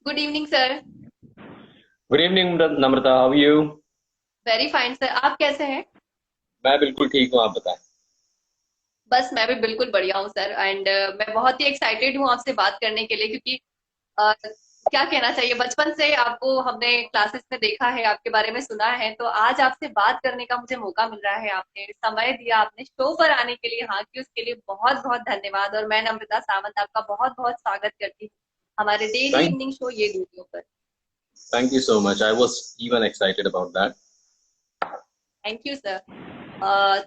Good evening sir. Good evening Namrata, how you? Very fine sir, आप कैसे हैं? मैं बिल्कुल ठीक हूँ, आप बताएं। बस मैं भी बिल्कुल बढ़िया हूँ सर। एंड मैं बहुत ही एक्साइटेड हूँ आपसे बात करने के लिए, क्योंकि अ, क्या कहना चाहिए, बचपन से आपको हमने क्लासेस में देखा है, आपके बारे में सुना है, तो आज आपसे बात करने का मुझे मौका मिल रहा है। आपने समय दिया, आपने शो पर आने के लिए, हाँ कि उसके लिए बहुत बहुत धन्यवाद। और मैं नम्रता सावंत आपका बहुत बहुत स्वागत करती हूँ हमारे डेली थैंक इवनिंग शो ये वीडियो पर। Thank you so much. I was even excited about that. Thank you sir.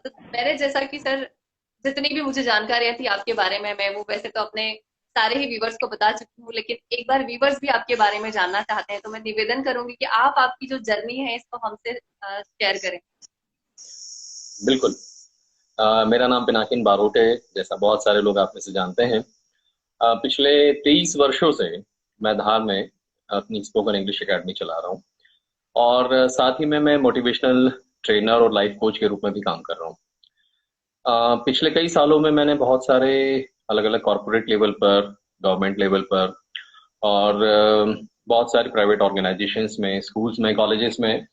तो मैंने जैसा कि सर, जितनी भी मुझे जानकारियां थी आपके बारे में, मैं वो वैसे तो अपने सारे ही व्यूवर्स को बता चुकी हूँ, लेकिन एक बार व्यूवर्स भी आपके बारे में जानना चाहते हैं, तो मैं निवेदन करूंगी कि आप आपकी जो जर्नी है इसको हमसे शेयर करें। बिल्कुल। मेरा नाम पिनाकिन बारोट है, जैसा बहुत सारे लोग आप में से जानते हैं। पिछले 23 वर्षों से मैं धार में अपनी स्पोकन इंग्लिश एकेडमी चला रहा हूँ। और साथ ही में मैं मोटिवेशनल ट्रेनर और लाइफ कोच के रूप में भी काम कर रहा हूँ। पिछले कई सालों में मैंने बहुत सारे अलग अलग कॉरपोरेट लेवल पर, गवर्नमेंट लेवल पर और बहुत सारे प्राइवेट ऑर्गेनाइजेशंस में, स्कूल्स में, कॉलेजेस में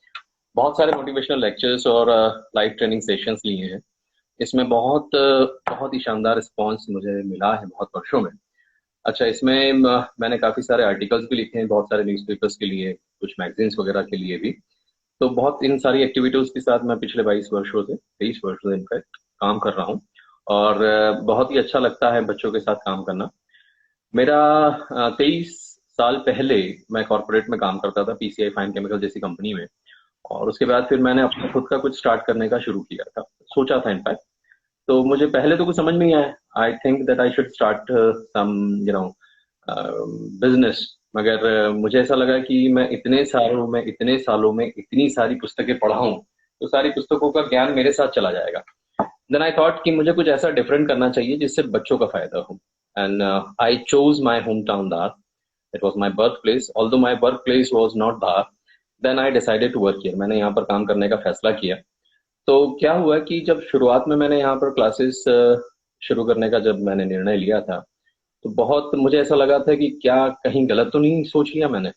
बहुत सारे मोटिवेशनल लेक्चर्स और लाइफ ट्रेनिंग सेशंस लिए हैं। इसमें बहुत ही शानदार रिस्पांस मुझे मिला है बहुत वर्षों में। अच्छा, इसमें मैंने काफी सारे आर्टिकल्स भी लिखे हैं, बहुत सारे न्यूज़पेपर्स के लिए, कुछ मैगजीन्स वगैरह के लिए भी। तो बहुत इन सारी एक्टिविटीज के साथ मैं पिछले 23 वर्षों से इनफैक्ट काम कर रहा हूँ। और बहुत ही अच्छा लगता है बच्चों के साथ काम करना। मेरा 23 साल पहले मैं कॉर्पोरेट में काम करता था, पीसीआई फाइन केमिकल जैसी कंपनी में। और उसके बाद फिर मैंने अपना खुद का कुछ स्टार्ट करने का शुरू किया था, सोचा था इनफैक्ट। तो मुझे पहले तो कुछ समझ नहीं आया। I think that I should start some you know business. मगर मुझे ऐसा लगा कि मैं इतने सालों में इतनी सारी पुस्तकें पढ़ा हूँ, तो सारी पुस्तकों का ज्ञान मेरे साथ चला जाएगा। देन आई थॉट कि मुझे कुछ ऐसा डिफरेंट करना चाहिए जिससे बच्चों का फायदा हो। And I chose my home town Dhar. It was my birth place, although my birth place was not Dhar. Then I decided to work here. मैंने यहाँ पर काम करने का फैसला किया। तो क्या हुआ कि जब शुरुआत में मैंने यहाँ पर क्लासेस शुरू करने का जब मैंने निर्णय लिया था, तो बहुत मुझे ऐसा लगा था कि क्या कहीं गलत तो नहीं सोच लिया मैंने।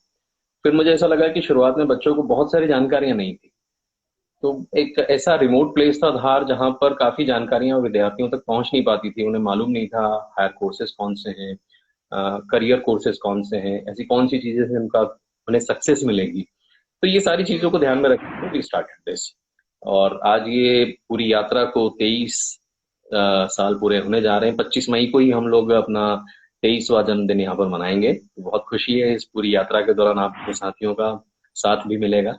फिर मुझे ऐसा लगा कि शुरुआत में बच्चों को बहुत सारी जानकारियां नहीं थी। तो एक ऐसा रिमोट प्लेस था धार जहां पर काफी जानकारियां विद्यार्थियों तक पहुंच नहीं पाती थी। उन्हें मालूम नहीं था हायर कोर्सेज कौन से हैं, करियर कोर्सेज कौन से हैं, ऐसी कौन सी चीजें हैं उनका उन्हें सक्सेस मिलेगी। तो ये सारी चीजों को ध्यान में रखते हुए स्टार्टेड दिस। और आज ये पूरी यात्रा को 23 साल पूरे होने जा रहे हैं। 25 मई को ही हम लोग अपना 23वां जन्मदिन यहाँ पर मनाएंगे। बहुत खुशी है, इस पूरी यात्रा के दौरान आपको साथियों का साथ भी मिलेगा।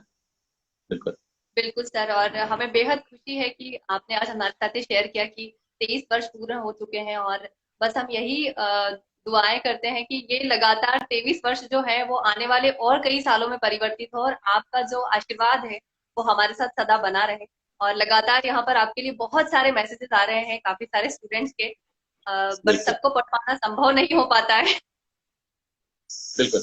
बिल्कुल। बिल्कुल सर, और हमें बेहद खुशी है कि आपने आज हमारे साथ ये शेयर किया कि 23 वर्ष पूरे हो चुके हैं। और बस हम यही दुआएं करते हैं कि ये लगातार 23 वर्ष जो है वो आने वाले और कई सालों में परिवर्तित हो, और आपका जो आशीर्वाद है वो हमारे साथ सदा बना रहे। और लगातार यहाँ पर आपके लिए बहुत सारे मैसेजेस आ रहे हैं काफी सारे स्टूडेंट्स के, बट बिल्कुल। सबको पढ़ पाना संभव नहीं हो पाता है। बिल्कुल।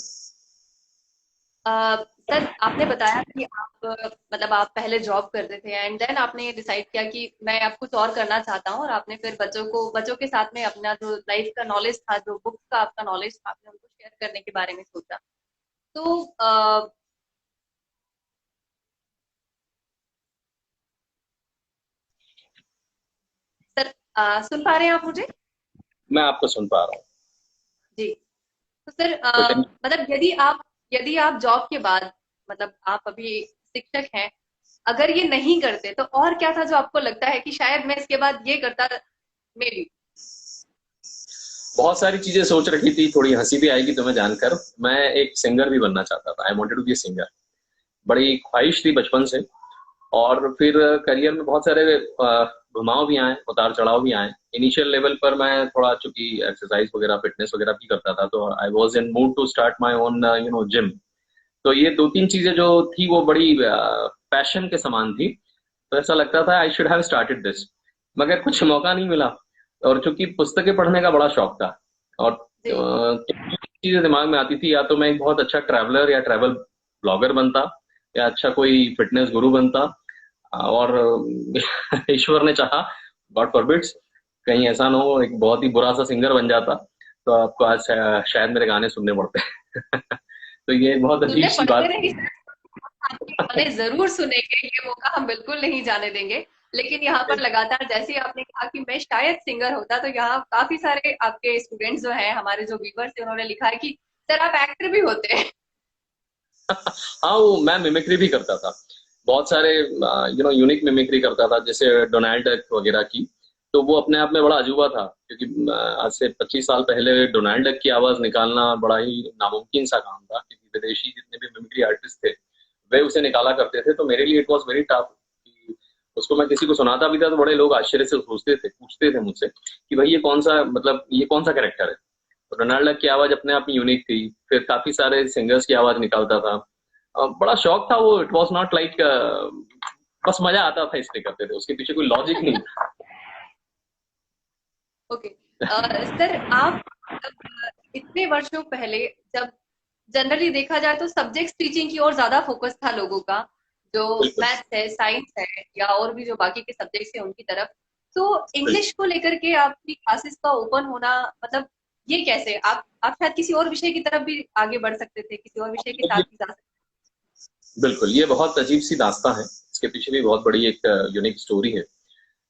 अ, सर, आपने बताया कि आप मतलब आप पहले जॉब करते थे एंड देन आपने डिसाइड किया कि मैं अब कुछ और करना चाहता हूँ, और आपने फिर बच्चों के साथ में अपना जो लाइफ का नॉलेज था, जो बुक्स का आपका नॉलेज था, आपने उनको शेयर करने के बारे में सोचा। तो सर, सुन पा रहे हैं आप मुझे? मैं आपको सुन पा रहा हूँ। जी। तो सर, तो मतलब यदि आप जॉब के बाद, मतलब आप अभी शिक्षक हैं, अगर ये नहीं करते तो और क्या था जो आपको लगता है कि शायद मैं इसके बाद ये करता, मे बी। बहुत सारी चीजें सोच रखी थी, थोड़ी हंसी भी आएगी तुम्हें जानकर। मैं एक सिंगर भी बनना चाहता था। I wanted to be singer. बड़ी ख्वाहिश थी बचपन से। और फिर करियर में बहुत सारे घुमाव भी आए, उतार चढ़ाव भी आए। इनिशियल लेवल पर मैं थोड़ा, चूंकि एक्सरसाइज वगैरह, फिटनेस वगैरह भी करता था, तो I was in mood to start my own gym. तो ये दो तीन चीजें जो थी वो बड़ी पैशन के समान थी। तो ऐसा लगता था I should have started this, मगर कुछ मौका नहीं मिला। और चूंकि पुस्तकें पढ़ने का बड़ा शौक था, और जी। चीजें दिमाग में आती थी, या तो मैं एक बहुत अच्छा ट्रैवलर या ट्रैवल ब्लॉगर बनता, या अच्छा कोई फिटनेस गुरु बनता। और ईश्वर ने चाहा, गॉड फॉरबिड्स, कहीं ऐसा ना हो एक बहुत ही बुरा सा सिंगर बन जाता, तो आपको आज शायद मेरे गाने सुनने पड़ते। तो ये बहुत अजीब सुनने सी पड़ते बात नहीं थी। सर, आपके गाने जरूर सुनेंगे, ये मौका हम बिल्कुल नहीं जाने देंगे। लेकिन यहाँ पर लगातार जैसे ही आपने कहा कि मैं शायद सिंगर होता, तो यहाँ काफी सारे आपके स्टूडेंट्स जो हैं, हमारे जो व्यूवर्स हैं, उन्होंने लिखा है कि सर आप एक्टर भी होते हैं। हाँ, वो मैं मिमिक्री भी करता था, बहुत सारे यूनिक मिमिक्री करता था, जैसे डोनाल्ड डक वगैरह की। तो वो अपने आप में बड़ा अजूबा था, क्योंकि आज से 25 साल पहले डोनाल्ड डक की आवाज निकालना बड़ा ही नामुमकिन सा काम था, क्योंकि विदेशी जितने भी मिमिक्री आर्टिस्ट थे वे उसे निकाला करते थे। तो मेरे लिए इट वॉज वेरी टफ कि उसको मैं किसी को सुनाता भी था तो बड़े लोग आश्चर्य से सोचते थे, पूछते थे मुझसे कि भाई ये कौन सा, मतलब ये कौन सा कैरेक्टर है। तो डोनाल्ड डक की आवाज अपने आप में यूनिक थी। फिर काफी सारे सिंगर्स की आवाज निकालता था। बड़ा शौक था वो, इट वॉज नॉट लाइक, बस मजा आता था इसलिए करते थे, उसके पीछे कोई लॉजिक नहीं था। ओके। सर आप इतने वर्षों पहले, जब जनरली देखा जाए तो सब्जेक्ट टीचिंग की ओर ज्यादा फोकस था लोगों का, जो बिल्कुल मैथ्स है, साइंस है, या और भी जो बाकी के सब्जेक्ट्स हैं उनकी तरफ, तो बिल्कुल। इंग्लिश को लेकर के आपकी क्लासेस का ओपन होना, मतलब ये कैसे? आप शायद किसी और विषय की तरफ भी आगे बढ़ सकते थे, किसी और विषय के साथ ये भी जा सकते बिल्कुल, ये बहुत अजीब सी दास्तां है, इसके पीछे भी बहुत बड़ी एक यूनिक स्टोरी है।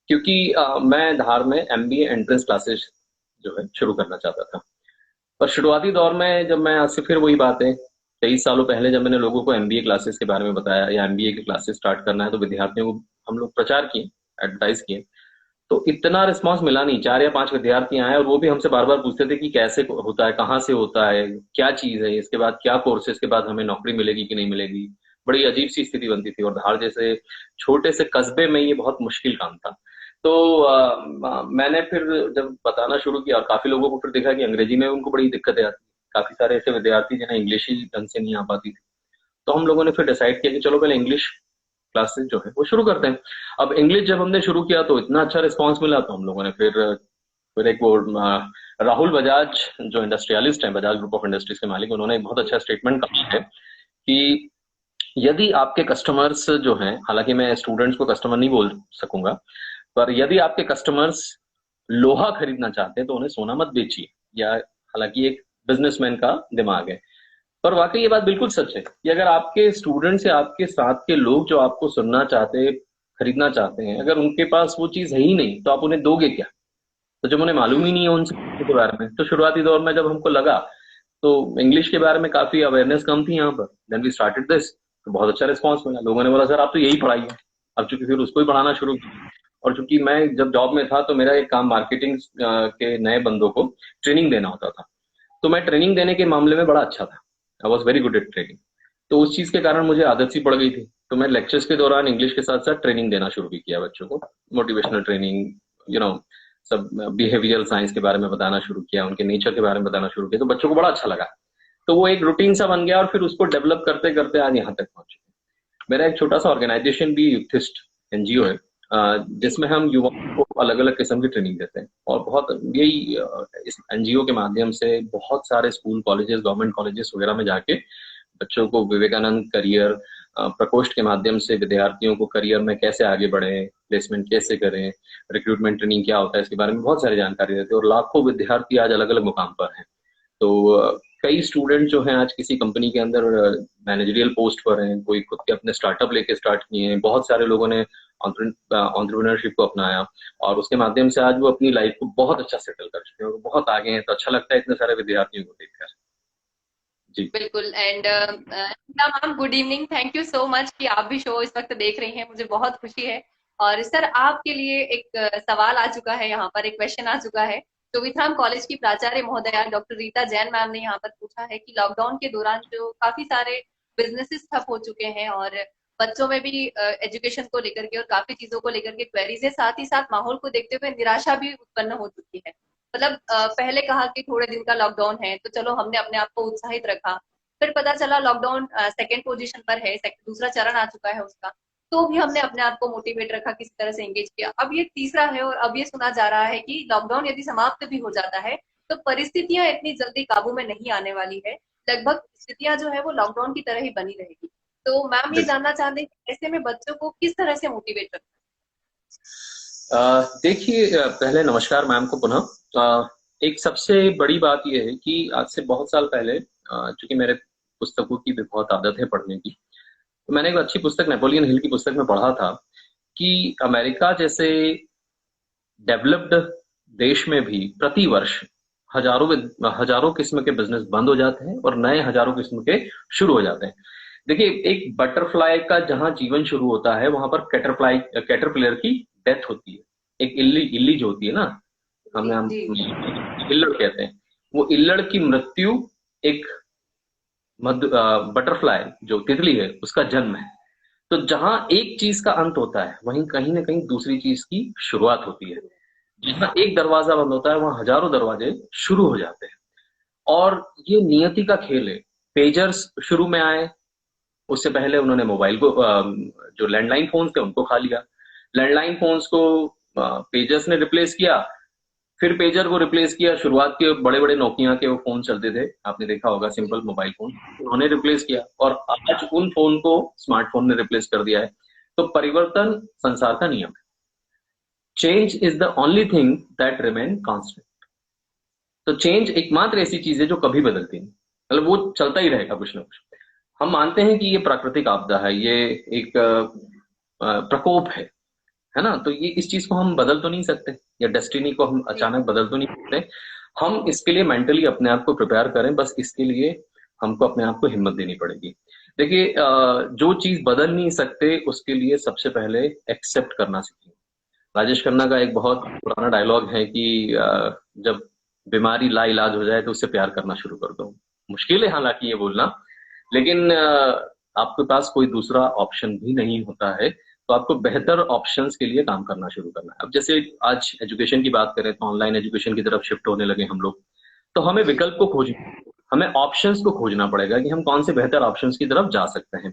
क्योंकि मैं धार में एमबीए एंट्रेंस क्लासेस जो है शुरू करना चाहता था। पर शुरुआती दौर में जब मैं, आज से फिर वही बात है, 23 सालों पहले जब मैंने लोगों को एमबीए क्लासेस के बारे में बताया या एमबीए की क्लासेस स्टार्ट करना है, तो विद्यार्थियों को हम लोग प्रचार किए, एडवर्टाइज किए, तो इतना रिस्पांस मिला नहीं। 4 या 5 विद्यार्थी आए और वो भी हमसे बार बार पूछते थे कि कैसे होता है, कहाँ से होता है, क्या चीज है, इसके बाद क्या कोर्स है, इसके बाद हमें नौकरी मिलेगी कि नहीं मिलेगी। बड़ी अजीब सी स्थिति बनती थी, और धार जैसे छोटे से कस्बे में ये बहुत मुश्किल काम था। तो मैंने फिर जब बताना शुरू किया, और काफी लोगों को फिर देखा कि अंग्रेजी में उनको बड़ी दिक्कतें आती, काफी सारे ऐसे विद्यार्थी जिन्हें इंग्लिश ही ढंग से नहीं आ पाती थी। तो हम लोगों ने फिर डिसाइड किया कि चलो पहले इंग्लिश क्लासेस जो है वो शुरू करते हैं। अब इंग्लिश जब हमने शुरू किया तो इतना अच्छा रिस्पांस मिला, तो हम लोगों ने फिर एक वो राहुल बजाज जो इंडस्ट्रियलिस्ट हैं, बजाज ग्रुप ऑफ इंडस्ट्रीज के मालिक, उन्होंने एक बहुत अच्छा स्टेटमेंट कहा है कि यदि आपके कस्टमर्स जो हैं, हालांकि मैं स्टूडेंट्स को कस्टमर नहीं बोल सकूंगा, पर यदि आपके कस्टमर्स लोहा खरीदना चाहते हैं तो उन्हें सोना मत बेचिए। या हालांकि एक बिजनेसमैन का दिमाग है, पर वाकई ये बात बिल्कुल सच है कि अगर आपके स्टूडेंट्स या आपके साथ के लोग जो आपको सुनना चाहते, खरीदना चाहते हैं, अगर उनके पास वो चीज है ही नहीं, तो आप उन्हें दोगे क्या? तो जब उन्हें मालूम ही नहीं है उन सब के बारे में, तो शुरुआती दौर में जब हमको लगा, तो इंग्लिश के बारे में काफी अवेयरनेस कम थी यहाँ पर, देन वी स्टार्टेड दिस। तो बहुत अच्छा रिस्पॉन्स मिला, लोगों ने बोला सर आप तो यही पढ़ाइए। अब चूंकि फिर उसको ही पढ़ाना शुरू किया, और चूंकि मैं जब जॉब में था तो मेरा एक काम मार्केटिंग के नए बंदों को ट्रेनिंग देना होता था। तो मैं ट्रेनिंग देने के मामले में बड़ा अच्छा था, I was very good at training. तो उस चीज के कारण मुझे आदत सी पड़ गई थी। तो मैं लेक्चर्स के दौरान इंग्लिश के साथ साथ ट्रेनिंग देना शुरू भी किया बच्चों को, मोटिवेशनल ट्रेनिंग, यू नो सब बिहेवियरल साइंस के बारे में बताना शुरू किया, उनके नेचर के बारे में बताना शुरू किया, तो बच्चों को बड़ा अच्छा लगा। तो वो एक रूटीन सा बन गया, और फिर उसको डेवलप करते करते आज यहाँ तक पहुंचे। मेरा एक छोटा सा ऑर्गेनाइजेशन भी युक्तिस्ट एनजीओ है, हैं। जिसमें हम युवाओं को अलग अलग किस्म की ट्रेनिंग देते हैं, और बहुत यही इस एनजीओ के माध्यम से बहुत सारे स्कूल कॉलेजेस, गवर्नमेंट कॉलेजेस वगैरह में जाके बच्चों को विवेकानंद करियर प्रकोष्ठ के माध्यम से विद्यार्थियों को करियर में कैसे आगे बढ़े, प्लेसमेंट कैसे करें, रिक्रूटमेंट ट्रेनिंग क्या होता है, इसके बारे में बहुत सारी जानकारी देते हैं, और लाखों विद्यार्थी आज अलग अलग मुकाम पर हैं। तो कई स्टूडेंट जो हैं आज किसी कंपनी के अंदर मैनेजरियल पोस्ट पर हैं, कोई खुद के अपने स्टार्टअप लेके स्टार्ट किए हैं, बहुत सारे लोगों ने एंटरप्रेन्योरशिप को अपनाया, और उसके माध्यम से आज वो अपनी लाइफ को बहुत अच्छा सेटल कर चुके हैं और बहुत आगे हैं। तो अच्छा लगता है इतने सारे विद्यार्थियों को देखकर। जी। बिल्कुल। And ma'am, good evening, thank you so much कि आप भी शो इस वक्त देख रही हैं, मुझे बहुत खुशी है। और सर आपके लिए एक सवाल आ चुका है, यहाँ पर एक क्वेश्चन आ चुका है। तो विथराम कॉलेज की प्राचार्य महोदया डॉक्टर रीता जैन मैम ने यहाँ पर पूछा है कि लॉकडाउन के दौरान जो काफी सारे बिजनेसेस ठप हो चुके हैं, और बच्चों में भी एजुकेशन को लेकर के और काफी चीजों को लेकर के क्वेरीज है, साथ ही साथ माहौल को देखते हुए निराशा भी उत्पन्न हो चुकी है। मतलब पहले कहा कि थोड़े दिन का लॉकडाउन है, तो चलो हमने अपने आप को उत्साहित रखा। फिर पता चला लॉकडाउन सेकेंड पोजीशन पर है, दूसरा चरण आ चुका है उसका, तो भी हमने अपने आप को मोटिवेट रखा, किसी तरह से एंगेज किया। अब ये तीसरा है, और अब ये सुना जा रहा है कि लॉकडाउन यदि समाप्त भी हो जाता है, तो परिस्थितियां इतनी जल्दी काबू में नहीं आने वाली है। लगभग स्थितियां जो है वो लॉकडाउन की तरह ही बनी रहेगी। तो मैम ये बिल्कुल। जानना चाहते हैं कि ऐसे में बच्चों को किस तरह से मोटिवेट रखें? देखिए, पहले नमस्कार मैम को पुनः। एक सबसे बड़ी बात यह है कि आज से बहुत साल पहले, चूंकि मेरे पुस्तकों की भी बहुत आदत है पढ़ने की। तो मैंने एक अच्छी पुस्तक नेपोलियन हिल की पुस्तक में पढ़ा था कि अमेरिका जैसे डेवलप्ड देश में भी प्रतिवर्ष हजारों किस्म के बिजनेस बंद हो जाते हैं और नए हजारों किस्म के शुरू हो जाते हैं। देखिए, एक बटरफ्लाई का जहां जीवन शुरू होता है वहां पर कैटरपिलर की डेथ होती है। एक इल्ली इल्ली जो होती है ना, जी हम जी। इल्लड़ कहते हैं, वो इल्लड़ की मृत्यु एक मध्य बटरफ्लाई जो तितली है उसका जन्म है। तो जहां एक चीज का अंत होता है वहीं कहीं ना कहीं दूसरी चीज की शुरुआत होती है। जहां एक दरवाजा बंद होता है वहां हजारों दरवाजे शुरू हो जाते हैं। और ये नियति का खेल है। पेजर्स शुरू में आए, उससे पहले उन्होंने मोबाइल को जो लैंडलाइन फोन्स थे उनको खा लिया। लैंडलाइन फोन्स को पेजर्स ने रिप्लेस किया। फिर पेजर को रिप्लेस किया, शुरुआत के बड़े बड़े नोकिया के वो फोन चलते थे, आपने देखा होगा, सिंपल मोबाइल फोन, उन्होंने रिप्लेस किया और आज उन फोन को स्मार्टफोन ने रिप्लेस कर दिया है। तो परिवर्तन संसार का नियम है। Change is the only thing that remain constant. तो चेंज एकमात्र ऐसी चीज है जो कभी बदलती नहीं, मतलब वो चलता ही रहेगा कुछ ना कुछ। हम मानते हैं कि ये प्राकृतिक आपदा है, ये एक प्रकोप है ना, तो ये इस चीज को हम बदल तो नहीं सकते, या डेस्टिनी को हम जी अचानक बदल तो नहीं सकते। हम इसके लिए मेंटली अपने आप को प्रिपेयर करें, बस इसके लिए हमको अपने आप को हिम्मत देनी पड़ेगी। देखिए, जो चीज बदल नहीं सकते उसके लिए सबसे पहले एक्सेप्ट करना सीखें। राजेश खन्ना का एक बहुत पुराना डायलॉग है कि जब बीमारी लाइलाज हो जाए तो उससे प्यार करना शुरू कर दो। मुश्किल है हालांकि ये बोलना, लेकिन आपके पास कोई दूसरा ऑप्शन भी नहीं होता है। तो आपको बेहतर ऑप्शंस के लिए काम करना शुरू करना है। अब जैसे आज एजुकेशन की बात करें तो ऑनलाइन एजुकेशन की तरफ शिफ्ट होने लगे हम लोग। तो हमें जी। विकल्प को खोजना, हमें ऑप्शंस को खोजना पड़ेगा कि हम कौन से बेहतर ऑप्शंस की तरफ जा सकते हैं।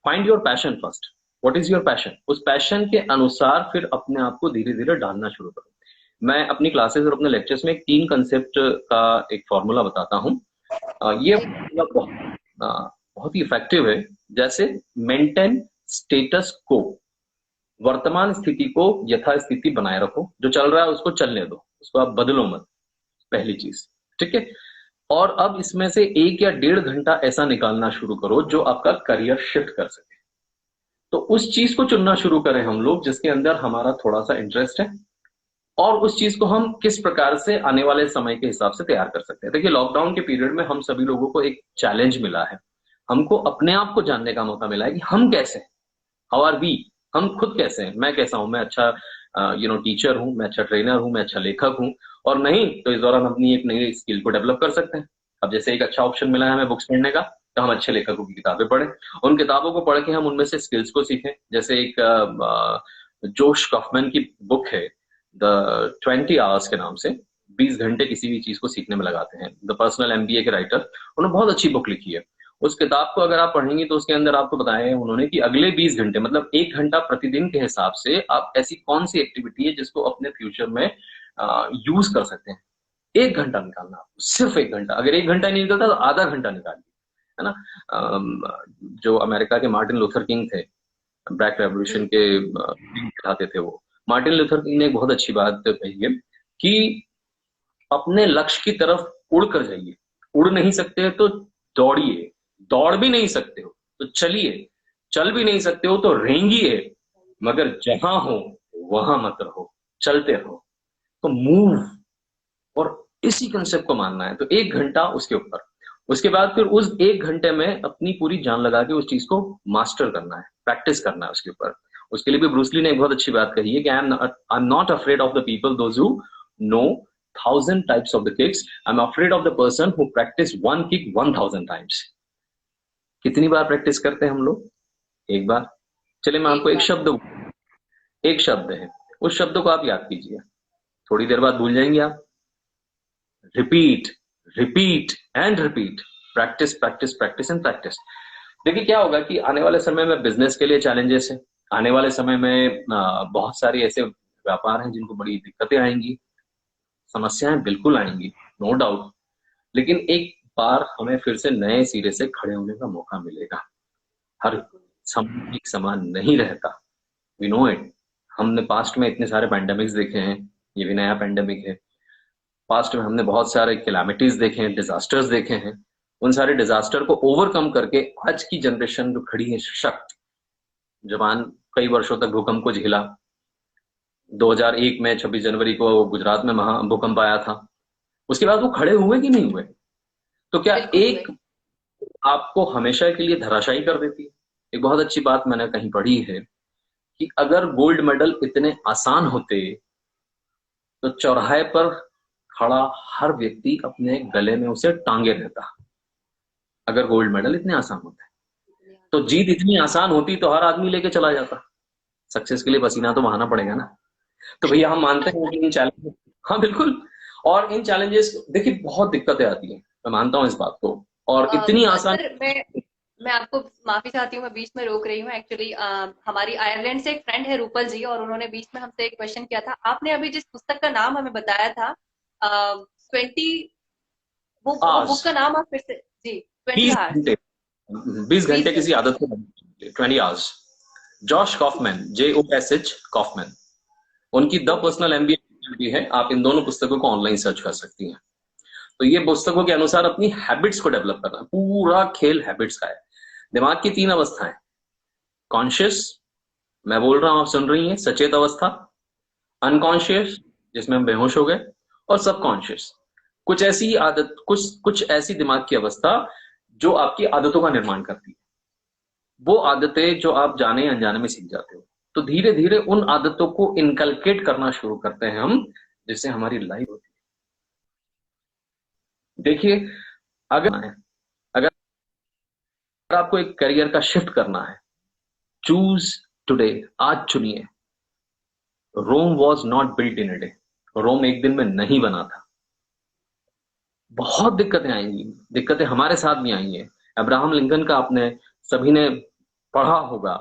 Find your passion first. What is your passion? उस पैशन के अनुसार फिर अपने आप को धीरे धीरे डालना शुरू करो। मैं अपनी क्लासेस और अपने लेक्चर्स में एक 3 कंसेप्ट का एक फॉर्मूला बताता हूँ। ये जी फॉर्मूला बहुत ही इफेक्टिव है। जैसे, मेंटेन स्टेटस को, वर्तमान स्थिति को यथास्थिति बनाए रखो, जो चल रहा है उसको चलने दो, उसको आप बदलो मत, पहली चीज। ठीक है। और अब इसमें से 1 या 1.5 घंटा ऐसा निकालना शुरू करो जो आपका करियर शिफ्ट कर सके। तो उस चीज को चुनना शुरू करें हम लोग जिसके अंदर हमारा थोड़ा सा इंटरेस्ट है, और उस चीज को हम किस प्रकार से आने वाले समय के हिसाब से तैयार कर सकते हैं। देखिए, लॉकडाउन के पीरियड में हम सभी लोगों को एक चैलेंज मिला है। हमको अपने आप को जानने का मौका मिला है कि हम कैसे हैं, हाउ आर वी, हम खुद कैसे हैं, मैं कैसा हूं, मैं अच्छा टीचर हूं, मैं अच्छा ट्रेनर हूं, मैं अच्छा लेखक हूं। और नहीं तो इस दौरान अपनी एक नई स्किल को डेवलप कर सकते हैं। अब जैसे एक अच्छा ऑप्शन मिला है हमें बुक्स पढ़ने का, तो हम अच्छे लेखकों की किताबें पढ़ें, उन किताबों को पढ़ के हम उनमें से स्किल्स को सीखें। जैसे एक जोश कॉफमैन की बुक है, द 20 आवर्स के नाम से, 20 घंटे किसी भी चीज को सीखने में लगाते हैं, द पर्सनल एमबीए के राइटर, उन्होंने बहुत अच्छी बुक लिखी है। उस किताब को अगर आप पढ़ेंगे तो उसके अंदर आपको बताया है उन्होंने कि अगले 20 घंटे, मतलब 1 घंटा प्रतिदिन के हिसाब से आप ऐसी कौन सी एक्टिविटी है जिसको अपने फ्यूचर में यूज कर सकते हैं। 1 घंटा निकालना आपको, सिर्फ 1 घंटा। अगर 1 घंटा नहीं निकलता तो आधा घंटा निकालिए, है ना। जो अमेरिका के मार्टिन लूथर किंग थे, ब्लैक रेवोल्यूशन जी। के दिखाते थे वो, मार्टिन लूथर किंग ने एक बहुत अच्छी बात कही है कि अपने लक्ष्य की तरफ उड़ कर जाइए। उड़ नहीं सकते तो दौड़िए, दौड़ भी नहीं सकते हो तो चलिए, चल भी नहीं सकते हो तो रेंगिए, मगर जहां हो वहां मत रहो, चलते रहो। तो मूव, और इसी कंसेप्ट को मानना है। तो 1 घंटा उसके ऊपर, उसके बाद फिर उस 1 घंटे में अपनी पूरी जान लगा के उस चीज को मास्टर करना है, प्रैक्टिस करना है उसके ऊपर। उसके लिए भी ब्रूसली ने एक बहुत अच्छी बात कही है कि I am not afraid of the people those who know 1,000 types of the kicks, I am afraid of the person who practice one kick 1,000 times. कितनी बार प्रैक्टिस करते हैं हम लोग? एक बार। चलिए मैं आपको एक बार। एक शब्द है, उस शब्द को आप याद कीजिए, थोड़ी देर बाद भूल जाएंगे आप। Repeat, repeat and repeat, practice practice practice and practice. देखिए क्या होगा कि आने वाले समय में बिजनेस के लिए चैलेंजेस है, आने वाले समय में बहुत सारी ऐसे व्यापार हैं जिनको बड़ी दिक्कतें आएंगी, समस्याएं बिल्कुल आएंगी, नो डाउट। लेकिन एक बार हमें फिर से नए सिरे से खड़े होने का मौका मिलेगा। हर बिल्कुल। समय एक समान नहीं रहता, वी नो इट। हमने पास्ट में इतने सारे पैंडेमिक्स देखे हैं, ये भी नया पैंडेमिक है। पास्ट में हमने बहुत सारे कैलामिटीज देखे हैं, डिजास्टर्स देखे हैं। उन सारे डिजास्टर को ओवरकम करके आज की जनरेशन जो खड़ी है सशक्त, जवान, कई वर्षों तक भूकंप को झेला। 2001 में 26 जनवरी को गुजरात में महा भूकंप आया था, उसके बाद वो खड़े हुए कि नहीं हुए? तो क्या बिल्कुल हुए। एक आपको हमेशा के लिए धराशायी कर देती है? एक बहुत अच्छी बात मैंने कहीं पढ़ी है कि अगर गोल्ड मेडल इतने आसान होते तो चौराहे पर खड़ा हर व्यक्ति अपने गले में उसे टांगे रहता। अगर गोल्ड मेडल इतने आसान होते तो जीत इतनी आसान होती तो हर आदमी लेके चला जाता। सक्सेस के लिए पसीना तो बहाना पड़ेगा ना। तो भैया हम मानते हैं कि इन चैलेंजेस, हाँ बिल्कुल, और इन चैलेंजेस देखिए बहुत दिक्कतें आती हैं, मैं मानता हूँ इस बात को, और इतनी आसान। सर मैं आपको माफी चाहती हूँ, मैं बीच में रोक रही हूँ एक्चुअली। हमारी आयरलैंड से एक फ्रेंड है रूपल जी, और उन्होंने बीच में हमसे एक क्वेश्चन किया था। आपने अभी जिस पुस्तक का नाम हमें बताया था 20, वो आज बुक का नाम आप फिर से जी, 20 बीस आवर्स, घंटे 20 घंटे 20 किसी घंटे आदत को बनाने, 20 hours. Josh Kauffman, JOSH Kauffman, उनकी द ओके। पर्सनल MBA भी है। आप इन दोनों पुस्तकों को ऑनलाइन सर्च कर सकती हैं। तो ये पुस्तकों के अनुसार अपनी हैबिट्स को डेवलप करना, पूरा खेल हैबिट्स का है। दिमाग की 3 अवस्थाएं, कॉन्शियस, मैं बोल रहा हूं आप सुन रही हैं, सचेत अवस्था, अनकॉन्शियस जिसमें हम बेहोश हो गए, और सबकॉन्शियस, कुछ ऐसी आदत, कुछ ऐसी दिमाग की अवस्था जो आपकी आदतों का निर्माण करती है। वो आदतें जो आप जाने अनजाने में सीख जाते हो, तो धीरे धीरे उन आदतों को इनकलकेट करना शुरू करते हैं हम, जिससे हमारी लाइफ होती है। देखिए, अगर अगर आपको एक करियर का शिफ्ट करना है, चूज टुडे, आज चुनिए। Rome was not built in a day, Rome एक दिन में नहीं बना था। बहुत दिक्कतें आएंगी, दिक्कतें हमारे साथ भी आई हैं। अब्राहम लिंकन का आपने सभी ने पढ़ा होगा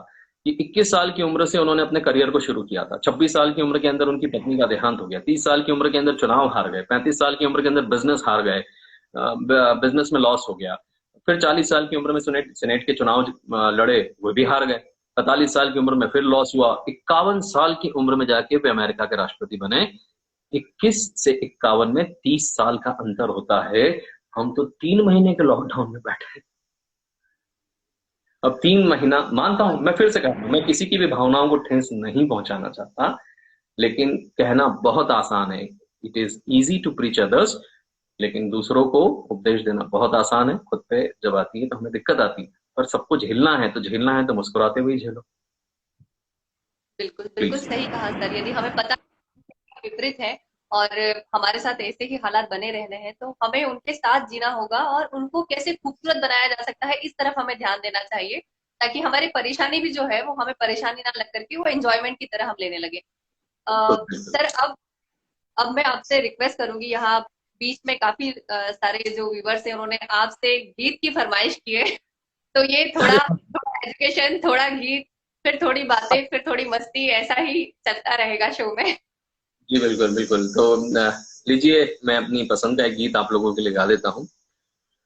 कि 21 साल की उम्र से उन्होंने अपने करियर को शुरू किया था। 26 साल की उम्र के अंदर उनकी पत्नी का देहांत हो गया। 30 साल की उम्र के अंदर चुनाव हार गए। 35 साल की उम्र के अंदर बिजनेस हार गए, बिजनेस में लॉस हो गया। फिर 40 साल की उम्र में सेनेट सेनेट के चुनाव लड़े, वो भी हार गए। 45 साल की उम्र में फिर लॉस हुआ। 51 साल की उम्र में जाके वे अमेरिका के राष्ट्रपति बने। 21 से 51 में 30 साल का अंतर होता है। हम तो 3 महीने के लॉकडाउन में बैठे हैं। अब 3 महीना, मानता हूं, मैं फिर से कहता हूं, मैं किसी की भी भावनाओं को ठेस नहीं पहुंचाना चाहता, लेकिन कहना बहुत आसान है। It is easy to preach others, लेकिन दूसरों को उपदेश देना बहुत आसान है। खुद पे जब आती है तो हमें दिक्कत आती है, पर सबको झेलना है तो झेलना है, तो मुस्कुराते हुए ही झेलो। बिल्कुल बिल्कुल प्लीज। सही कहा सर। यदि हमें पता विपरीत है और हमारे साथ ऐसे ही हालात बने रहने हैं, तो हमें उनके साथ जीना होगा और उनको कैसे खूबसूरत बनाया जा सकता है, इस तरफ हमें ध्यान देना चाहिए, ताकि हमारी परेशानी भी जो है वो हमें परेशानी ना लग करके वो एंजॉयमेंट की तरह हम लेने लगे। सर अब मैं आपसे रिक्वेस्ट करूंगी, यहाँ बीच में काफी सारे जो व्यूवर्स हैं उन्होंने आपसे गीत की फरमाइश की है। तो ये थोड़ा थोड़ा एजुकेशन, थोड़ा गीत, फिर थोड़ी बातें, फिर थोड़ी मस्ती, ऐसा ही चलता रहेगा शो में। जी बिल्कुल बिल्कुल। तो लीजिए, मैं अपनी पसंद का एक गीत आप लोगों के लिए गा देता हूँ।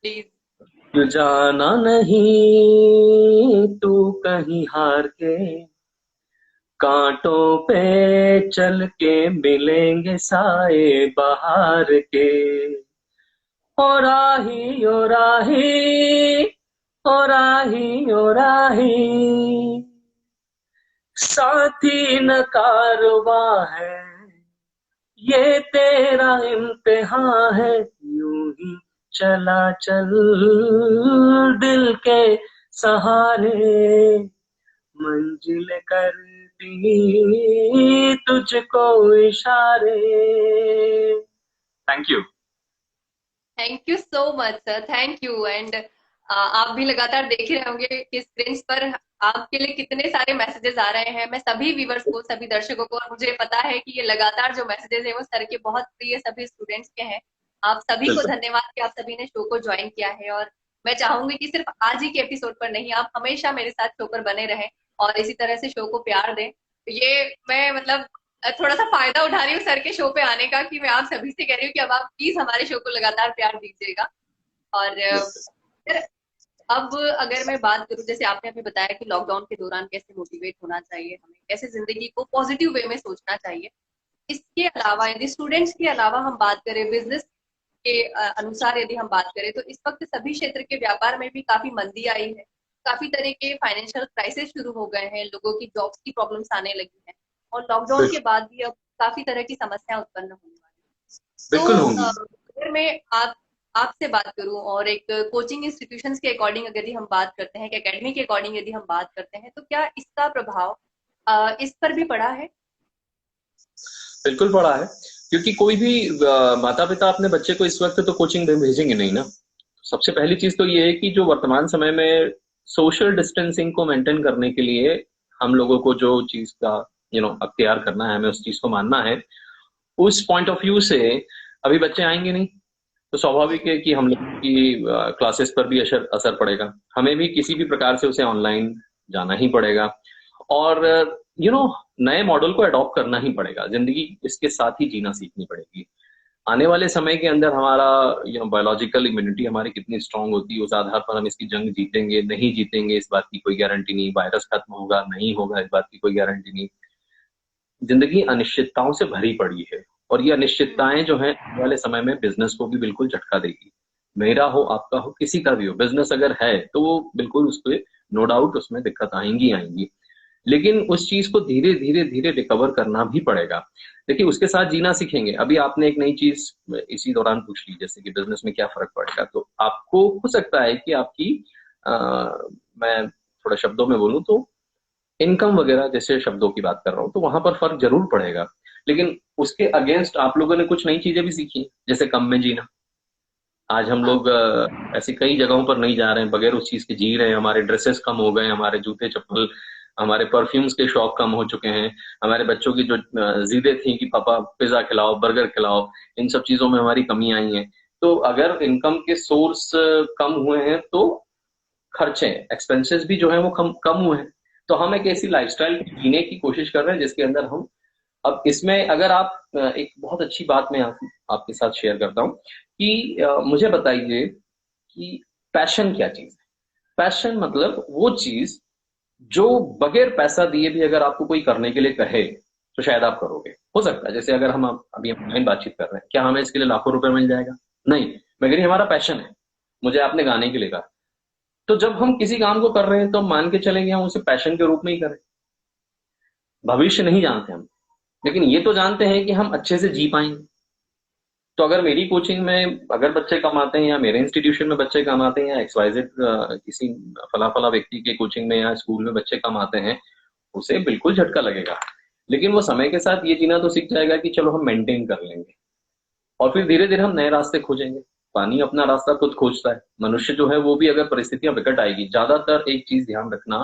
प्लीज। जाना नहीं तू कहीं हार के, कांटों पे चल के मिलेंगे साए बहार के। ओ राही ओ राही, ओ राही ओ राही, साथी न कारवा है, ये तेरा इम्तिहान है। यूं ही चला चल दिल के सहारे, मंजिल करती तुझको इशारे। Thank you. Thank you so much sir, thank you. And आप भी लगातार देख ही रहे होंगे कि स्क्रीन पर आपके लिए कितने सारे मैसेजेस आ रहे हैं। मैं सभी व्यूवर्स को, सभी दर्शकों को, और मुझे पता है कि ये लगातार जो मैसेजेस है वो सर के बहुत प्रिय सभी स्टूडेंट्स के हैं। आप सभी को बिल्कुल धन्यवाद कि आप सभी ने शो को ज्वाइन किया है। और मैं चाहूंगी कि सिर्फ आज ही के एपिसोड पर नहीं, आप हमेशा मेरे साथ शो पर बने रहें और इसी तरह से शो को प्यार दें। तो ये मैं मतलब थोड़ा सा फायदा उठा रही हूँ सर के शो पे आने का, कि मैं आप सभी से कह रही हूँ कि अब आप प्लीज हमारे शो को लगातार प्यार दीजिएगा। और फिर अब अगर मैं बात करूं, जैसे आपने अभी बताया कि लॉकडाउन के दौरान कैसे मोटिवेट होना चाहिए, हमें कैसे जिंदगी को पॉजिटिव वे में सोचना चाहिए। इसके अलावा यदि स्टूडेंट्स के अलावा हम बात करें बिजनेस के अनुसार यदि हम बात करें तो इस वक्त सभी क्षेत्र के व्यापार में भी काफी मंदी आई है। काफी तरह के फाइनेंशियल क्राइसिस शुरू हो गए हैं, लोगों की जॉब्स की प्रॉब्लम्स आने लगी हैं, और लॉकडाउन के बाद भी अब काफी तरह की समस्याएं उत्पन्न होने वाली हैं। बिल्कुल तो होंगी। अगर मैं आपसे बात करूं और एक कोचिंग इंस्टीट्यूशंस के अकॉर्डिंग यदि हम बात करते हैं, कि एकेडमी के अकॉर्डिंग यदि हम बात करते हैं, तो क्या इसका प्रभाव इस पर भी पड़ा है? बिल्कुल पड़ा है, क्योंकि कोई भी माता पिता अपने बच्चे को इस वक्त तो कोचिंग में भेजेंगे नहीं ना। सबसे पहली चीज तो ये है कि जो वर्तमान समय में सोशल डिस्टेंसिंग को मेंटेन करने के लिए हम लोगों को जो चीज का अख्तियार करना है, हमें उस चीज को मानना है। उस पॉइंट ऑफ व्यू से अभी बच्चे आएंगे नहीं, तो स्वाभाविक है कि हम लोग की क्लासेस पर भी असर असर पड़ेगा। हमें भी किसी भी प्रकार से उसे ऑनलाइन जाना ही पड़ेगा, और नए मॉडल को अडॉप्ट करना ही पड़ेगा। जिंदगी इसके साथ ही जीना सीखनी पड़ेगी। आने वाले समय के अंदर हमारा बायोलॉजिकल इम्यूनिटी हमारी कितनी स्ट्रांग होती है, उस आधार पर हम इसकी जंग जीतेंगे नहीं जीतेंगे इस बात की कोई गारंटी नहीं। वायरस खत्म होगा नहीं होगा इस बात की कोई गारंटी नहीं। जिंदगी अनिश्चितताओं से भरी पड़ी है, और ये अनिश्चितताएं जो हैं आने वाले समय में बिजनेस को भी बिल्कुल झटका देगी। मेरा हो, आपका हो, किसी का भी हो, बिजनेस अगर है तो वो बिल्कुल उस पर नो डाउट उसमें दिक्कत आएंगी आएंगी। लेकिन उस चीज को धीरे धीरे धीरे रिकवर करना भी पड़ेगा। देखिए, उसके साथ जीना सीखेंगे। अभी आपने एक नई चीज इसी दौरान पूछ ली, जैसे कि बिजनेस में क्या फर्क पड़ेगा, तो आपको हो सकता है कि आपकी आ, मैं थोड़ा शब्दों में बोलूं तो इनकम वगैरह जैसे शब्दों की बात कर रहा हूँ, तो वहां पर फर्क जरूर पड़ेगा। लेकिन उसके अगेंस्ट आप लोगों ने कुछ नई चीजें भी सीखी, जैसे कम में जीना। आज हम हाँ। लोग ऐसी कई जगहों पर नहीं जा रहे हैं, बगैर उस चीज के जी रहे हैं। हमारे ड्रेसेस कम हो गए, हमारे जूते चप्पल, हमारे परफ्यूम्स के शौक कम हो चुके हैं। हमारे बच्चों की जो जिदें थी कि पापा पिज्जा खिलाओ, बर्गर खिलाओ, इन सब चीजों में हमारी कमी आई है। तो अगर इनकम के सोर्स कम हुए हैं तो खर्चे, एक्सपेंसेस भी जो है वो कम कम हुए हैं। तो हम एक ऐसी लाइफस्टाइल जीने की कोशिश कर रहे हैं जिसके अंदर हम, अब इसमें अगर आप एक बहुत अच्छी बात मैं आपके साथ शेयर करता हूँ कि मुझे बताइए कि पैशन क्या चीज है। पैशन मतलब वो चीज जो बगैर पैसा दिए भी अगर आपको कोई करने के लिए कहे तो शायद आप करोगे। हो सकता है जैसे अगर हम अभी ऑनलाइन बातचीत कर रहे हैं, क्या हमें इसके लिए लाखों रुपए मिल जाएगा? नहीं, मगर ये हमारा पैशन है। मुझे आपने गाने के लिए कहा, तो जब हम किसी काम को कर रहे हैं तो मान के चलेंगे हम उसे पैशन के रूप में ही करें। भविष्य नहीं जानते हम, लेकिन ये तो जानते हैं कि हम अच्छे से जी पाएंगे। तो अगर मेरी कोचिंग में अगर बच्चे कमाते हैं, या मेरे इंस्टीट्यूशन में बच्चे कमाते हैं, या एक्सवाइजेड किसी फला फला व्यक्ति के कोचिंग में या स्कूल में बच्चे कमाते हैं, उसे बिल्कुल झटका लगेगा। लेकिन वो समय के साथ ये जीना तो सीख जाएगा कि चलो हम मेंटेन कर लेंगे, और फिर धीरे धीरे हम नए रास्ते खोजेंगे। पानी अपना रास्ता खुद खोजता है। मनुष्य जो है वो भी, अगर परिस्थितियां विकट आएगी, ज्यादातर एक चीज ध्यान रखना,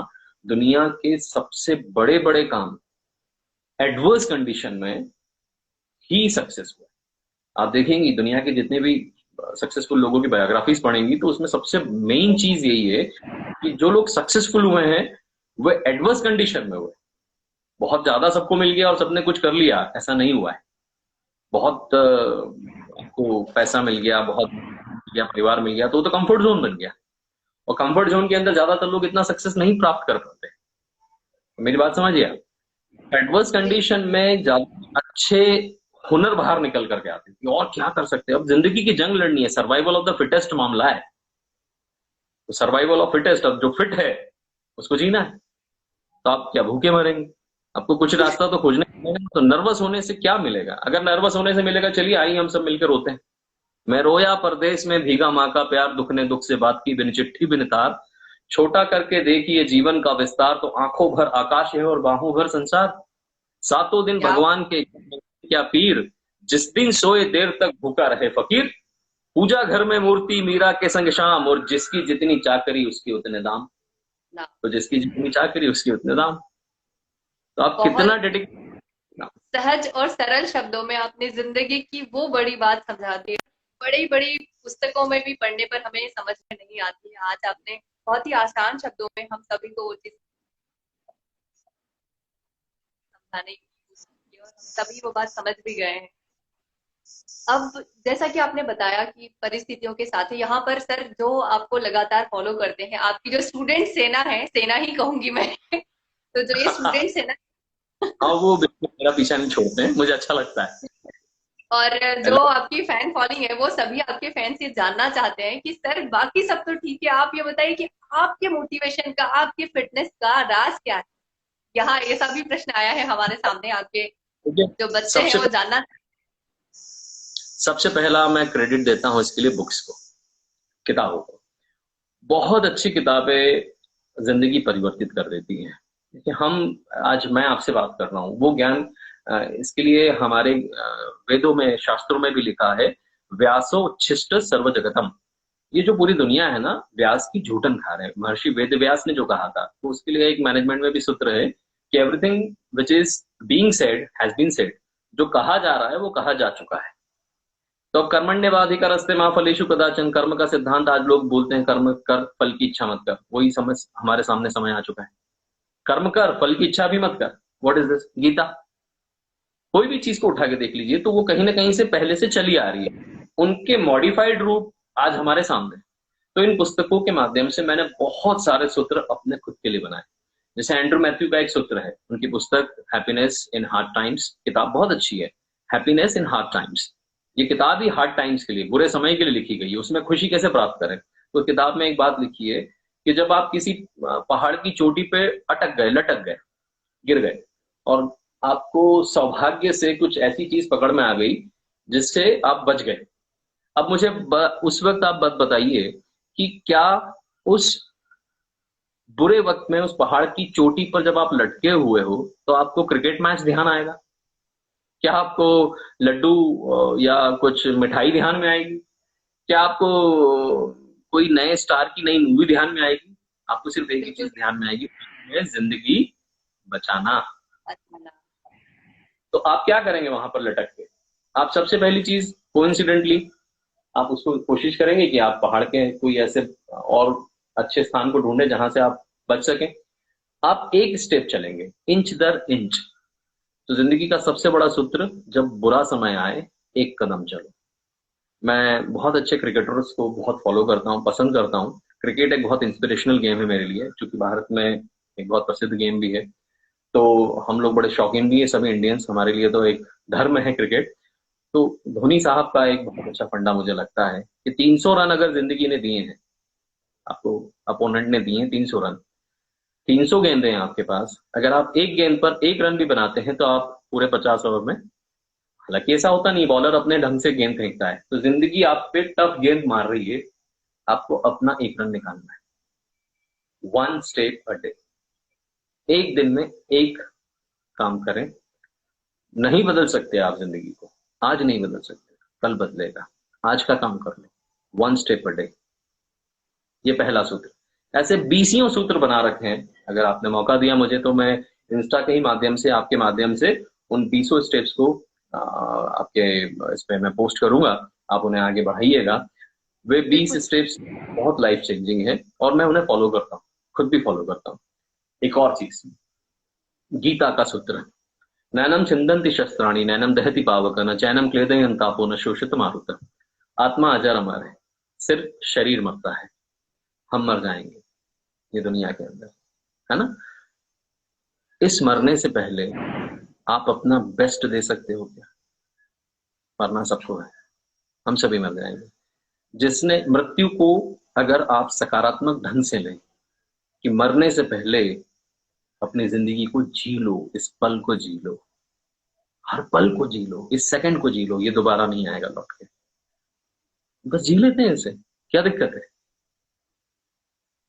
दुनिया के सबसे बड़े बड़े काम एडवर्स कंडीशन में ही सक्सेस हुआ। आप देखेंगे दुनिया के जितने भी सक्सेसफुल लोगों की बायोग्राफीज पढ़ेंगी तो उसमें सबसे मेन चीज यही है कि जो लोग सक्सेसफुल हुए हैं वो एडवर्स कंडीशन में हुए। बहुत ज्यादा सबको मिल गया और सबने कुछ कर लिया, ऐसा नहीं हुआ है। बहुत आपको पैसा मिल गया, बहुत मिल गया, परिवार मिल गया, तो कंफर्ट जोन बन गया। और कंफर्ट जोन के अंदर ज्यादातर लोग इतना सक्सेस नहीं प्राप्त कर पाते। मेरी बात समझिए आप। एडवर्स जी। कंडीशन में ज्यादा अच्छे हुनर बाहर निकल करके आते हैं, और क्या कर सकते हैं। अब जिंदगी की जंग लड़नी है, सर्वाइवल ऑफ द फिटेस्ट मामला है। तो सर्वाइवल ऑफ फिटेस्ट, अब जो फिट है उसको जीना है। तो आप क्या भूखे मरेंगे? आपको कुछ रास्ता तो खोजना ही पड़ेगा। तो नर्वस होने से क्या मिलेगा? अगर नर्वस होने से मिलेगा, चलिए आइए हम सब मिलकर रोते हैं। मैं रोया परदेश में भीगा माँ का प्यार, दुख ने दुख से बात की बिन चिट्ठी बिन तार। छोटा करके देखिए जीवन का विस्तार, तो आंखों भर आकाश है और बाहों भर संसार। सातों दिन क्या भगवान के क्या पीर, जिस दिन सोए देर तक भूखा रहे फकीर। पूजा घर में मूर्ति मीरा के संग शाम, और जिसकी जितनी चाकरी उसके उतने दाम। ना। तो जिसकी जितनी चाकरी उसके उतने दाम। तो आप कितना बहुत डेडिकेट। सहज और सरल शब्दों में आपने जिंदगी की वो बड़ी बात समझा दी। बड़ी बड़ी पुस्तकों में भी पढ़ने पर हमें समझ में नहीं आती है, आज आपने बहुत ही आसान शब्दों में हम सभी को वो चीज समझाने की कोशिश की, और हम सभी वो बात समझ भी गए हैं। अब जैसा कि आपने बताया कि परिस्थितियों के साथ ही यहाँ पर सर जो आपको लगातार फॉलो करते हैं, आपकी जो स्टूडेंट सेना है, सेना ही कहूंगी मैं तो जो ये स्टूडेंट सेना। हाँ, वो बिल्कुल मेरा पीछा नहीं छोड़ते हैं, मुझे अच्छा लगता है। और जो हेलो। आपकी फैन फॉलोइंग है वो सभी आपके फैंस ये जानना चाहते हैं कि सर बाकी सब तो ठीक है, आप ये बताइए कि आपके मोटिवेशन का, आपके फिटनेस का राज क्या है। यहाँ ये सभी प्रश्न आया है हमारे सामने, आपके देखिए, जो बच्चे हैं सबसे वो जानना। सबसे पहला मैं क्रेडिट देता हूँ इसके लिए बुक्स को, किताबों को। बहुत अच्छी किताबें जिंदगी परिवर्तित कर देती हैं। देखिए, हम आज मैं आपसे बात कर रहा हूँ वो ज्ञान, इसके लिए हमारे वेदों में, शास्त्रों में भी लिखा है, व्यासो उच्छिष्ट सर्व जगतम। ये जो पूरी दुनिया है ना, व्यास की झूठन खा रहे हैं। महर्षि वेद व्यास ने जो कहा था, तो उसके लिए एक मैनेजमेंट में भी सूत्र है कि everything which is being said has been said. जो कहा जा रहा है वो कहा जा चुका है। तो कर्मण्येवाधिकारस्ते माँ फलेषु कदाचन, कर्म का सिद्धांत आज लोग बोलते हैं कर्म कर फल की इच्छा मत कर, वही समझ हमारे सामने समय आ चुका है। कर्म कर फल की इच्छा भी मत कर, व्हाट इज दिस गीता। कोई भी चीज को उठा के देख लीजिए तो वो कहीं ना कहीं से पहले से चली आ रही है, उनके मॉडिफाइड रूप आज हमारे सामने। तो इन पुस्तकों के माध्यम से मैंने बहुत सारे सूत्र अपने खुद के लिए बनाए। जैसे एंड्रू मैथ्यू का एक सूत्र है, उनकी पुस्तक हैप्पीनेस इन हार्ड टाइम्स, किताब बहुत अच्छी है। हैप्पीनेस इन हार्ड टाइम्स, ये किताब ही हार्ड टाइम्स के लिए, बुरे समय के लिए लिखी गई है। उसमें खुशी कैसे प्राप्त करें, तो किताब में एक बात लिखी है कि जब आप किसी पहाड़ की चोटी पे अटक गए, लटक गए, गिर गए, और आपको सौभाग्य से कुछ ऐसी चीज पकड़ में आ गई जिससे आप बच गए। अब मुझे उस वक्त आप बात बताइए कि क्या उस बुरे वक्त में, उस पहाड़ की चोटी पर जब आप लटके हुए हो, तो आपको क्रिकेट मैच ध्यान आएगा? क्या आपको लड्डू या कुछ मिठाई ध्यान में आएगी? क्या आपको कोई नए स्टार की नई मूवी ध्यान में आएगी? आपको सिर्फ एक ही चीज बिल्कुल। ध्यान में आएगी, है जिंदगी बचाना। अच्छा ना। तो आप क्या करेंगे वहां पर लटक के? आप सबसे पहली चीज कोइंसिडेंटली आप उसको कोशिश करेंगे कि आप पहाड़ के कोई ऐसे और अच्छे स्थान को ढूंढे जहां से आप बच सकें। आप एक स्टेप चलेंगे, इंच दर इंच। तो जिंदगी का सबसे बड़ा सूत्र, जब बुरा समय आए, एक कदम चलो। मैं बहुत अच्छे क्रिकेटर्स को बहुत फॉलो करता हूँ, पसंद करता हूँ। क्रिकेट एक बहुत इंस्पिरेशनल गेम है मेरे लिए, क्योंकि भारत में एक बहुत प्रसिद्ध गेम भी है। तो हम लोग बड़े शौकीन भी है सभी इंडियंस, हमारे लिए तो एक धर्म है क्रिकेट। तो धोनी साहब का एक बहुत अच्छा फंडा मुझे लगता है कि 300 रन अगर जिंदगी ने दिए हैं आपको, अपोनेंट ने दिए हैं 300 रन, 300 गेंदें हैं आपके पास, अगर आप एक गेंद पर एक रन भी बनाते हैं तो आप पूरे 50 ओवर में, हालांकि ऐसा होता नहीं, बॉलर अपने ढंग से गेंद फेंकता है, तो जिंदगी आप पे टफ गेंद मार रही है, आपको अपना एक रन निकालना है। वन स्टेप अ डे, एक दिन में एक काम करें। नहीं बदल सकते आप जिंदगी को, आज नहीं बदल सकते, कल बदलेगा। आज का काम कर लो, वन स्टेप अ डे। ये पहला सूत्र। ऐसे बीसियों सूत्र बना रखे हैं, अगर आपने मौका दिया मुझे तो मैं इंस्टा के ही माध्यम से, आपके माध्यम से उन 20 स्टेप्स को आपके इस पे मैं पोस्ट करूंगा। आप उन्हें आगे बढ़ाइएगा। वे 20 बिल्कुल। स्टेप्स बहुत लाइफ चेंजिंग है और मैं उन्हें फॉलो करता हूँ, खुद भी फॉलो करता हूँ। एक और चीज, गीता का सूत्र, नैनम छिंदन्ति शस्त्राणि नैनम दहति पावक न चैनम क्लेदयंतापो न शोषित मारुत। आत्मा अजर अमर है, सिर्फ शरीर मरता है, हम मर जाएंगे ये दुनिया के अंदर, है ना। इस मरने से पहले आप अपना बेस्ट दे सकते हो क्या? मरना सबको है, हम सभी मर जाएंगे। जिसने मृत्यु को, अगर आप सकारात्मक ढंग से लें कि मरने से पहले अपनी जिंदगी को जी लो, इस पल को जी लो, हर पल को जी लो, इस सेकंड को जी लो, ये दोबारा नहीं आएगा लौट के। बस जी लेते हैं इसे, क्या दिक्कत है?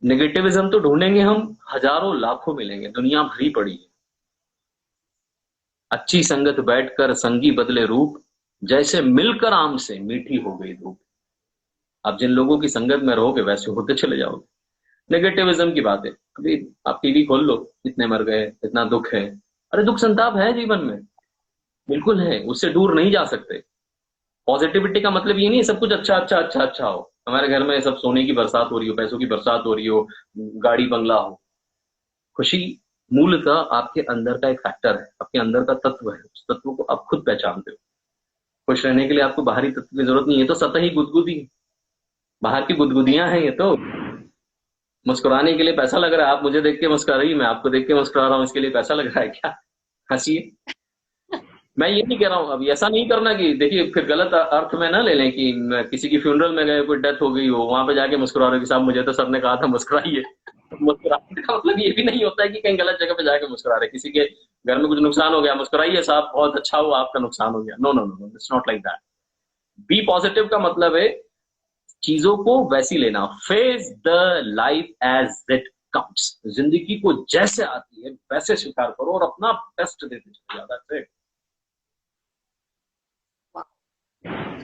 नेगेटिविज्म तो ढूंढेंगे हम, हजारों लाखों मिलेंगे, दुनिया भरी पड़ी है। अच्छी संगत बैठकर संगी बदले रूप, जैसे मिलकर आम से मीठी हो गई धूप। आप जिन लोगों की संगत में रहोगे वैसे होते चले जाओगे। नेगेटिविज्म की बात है, अभी आप टीवी खोल लो, इतने मर गए, इतना दुख है। अरे दुख संताप है जीवन में, बिल्कुल है, उससे दूर नहीं जा सकते। पॉजिटिविटी का मतलब ये नहीं है सब कुछ अच्छा अच्छा अच्छा अच्छा हो, हमारे घर में सब सोने की बरसात हो रही हो, पैसों की बरसात हो रही हो, गाड़ी बंगला हो। खुशी मूलतः आपके अंदर का एक फैक्टर है, आपके अंदर का तत्व है, उस तत्व को आप खुद पहचानते हो। खुश रहने के लिए आपको बाहरी तत्व की जरूरत नहीं है, तो सतही गुदगुदी, बाहर की गुदगुदियां हैं ये तो। मुस्कुराने के लिए पैसा लग रहा है, आप मुझे देख के मुस्कुरा रही, मैं आपको देख के मुस्कुरा रहा हूं, इसके लिए पैसा लग रहा है क्या? हंसिए। मैं ये नहीं कह रहा हूँ, अभी ऐसा नहीं करना कि देखिए फिर गलत अर्थ में ना ले लें कि किसी की फ्यूनरल में गए, कोई डेथ हो गई हो, वहां पे जाके मुस्कुरा रहे हो कि साहब मुझे तो सर ने कहा था मुस्कुराइए। तो मुस्कुराने का मतलब ये भी नहीं होता है कि कहीं गलत जगह पे जाके मुस्कुरा रहे, किसी के घर में कुछ नुकसान हो गया, मुस्कुराइए साहब बहुत अच्छा हुआ आपका नुकसान हो गया। No no no no, it's not like that. Be positive का मतलब है चीजों को वैसी लेना, face the life as it comes, जिंदगी को जैसे आती है वैसे स्वीकार करो और अपना बेस्ट देते चले जाओ। तो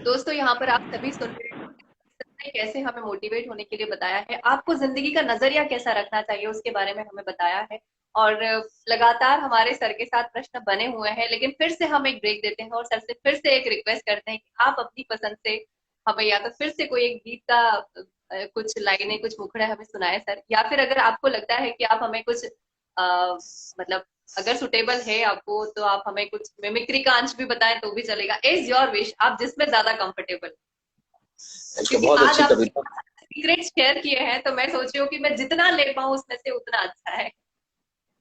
दोस्तों यहाँ पर आप सभी सुन रहे हो कि कैसे हमें मोटिवेट होने के लिए बताया है, आपको जिंदगी का नजरिया कैसा रखना चाहिए उसके बारे में हमें बताया है। और लगातार हमारे सर के साथ प्रश्न बने हुए हैं, लेकिन फिर से हम एक ब्रेक देते हैं और सर से फिर से एक रिक्वेस्ट करते हैं कि आप अपनी पसंद से हमें या तो फिर से कोई एक गीत का कुछ लाइनें कुछ मुखड़े हमें सुनाए सर, या फिर अगर आपको लगता है कि आप हमें कुछ मतलब अगर सुटेबल है आपको तो आप हमें कुछ मिमिक्री का अंश भी बताएं तो भी चलेगा, इज योर विश, आप जिसमें ज्यादा कंफर्टेबल। एक तो क्योंकि बहुत आज अच्छी आपने कविता। सीक्रेट शेयर किए हैं तो मैं सोच रही हूँ कि मैं जितना ले पाऊँ उसमें से उतना अच्छा है।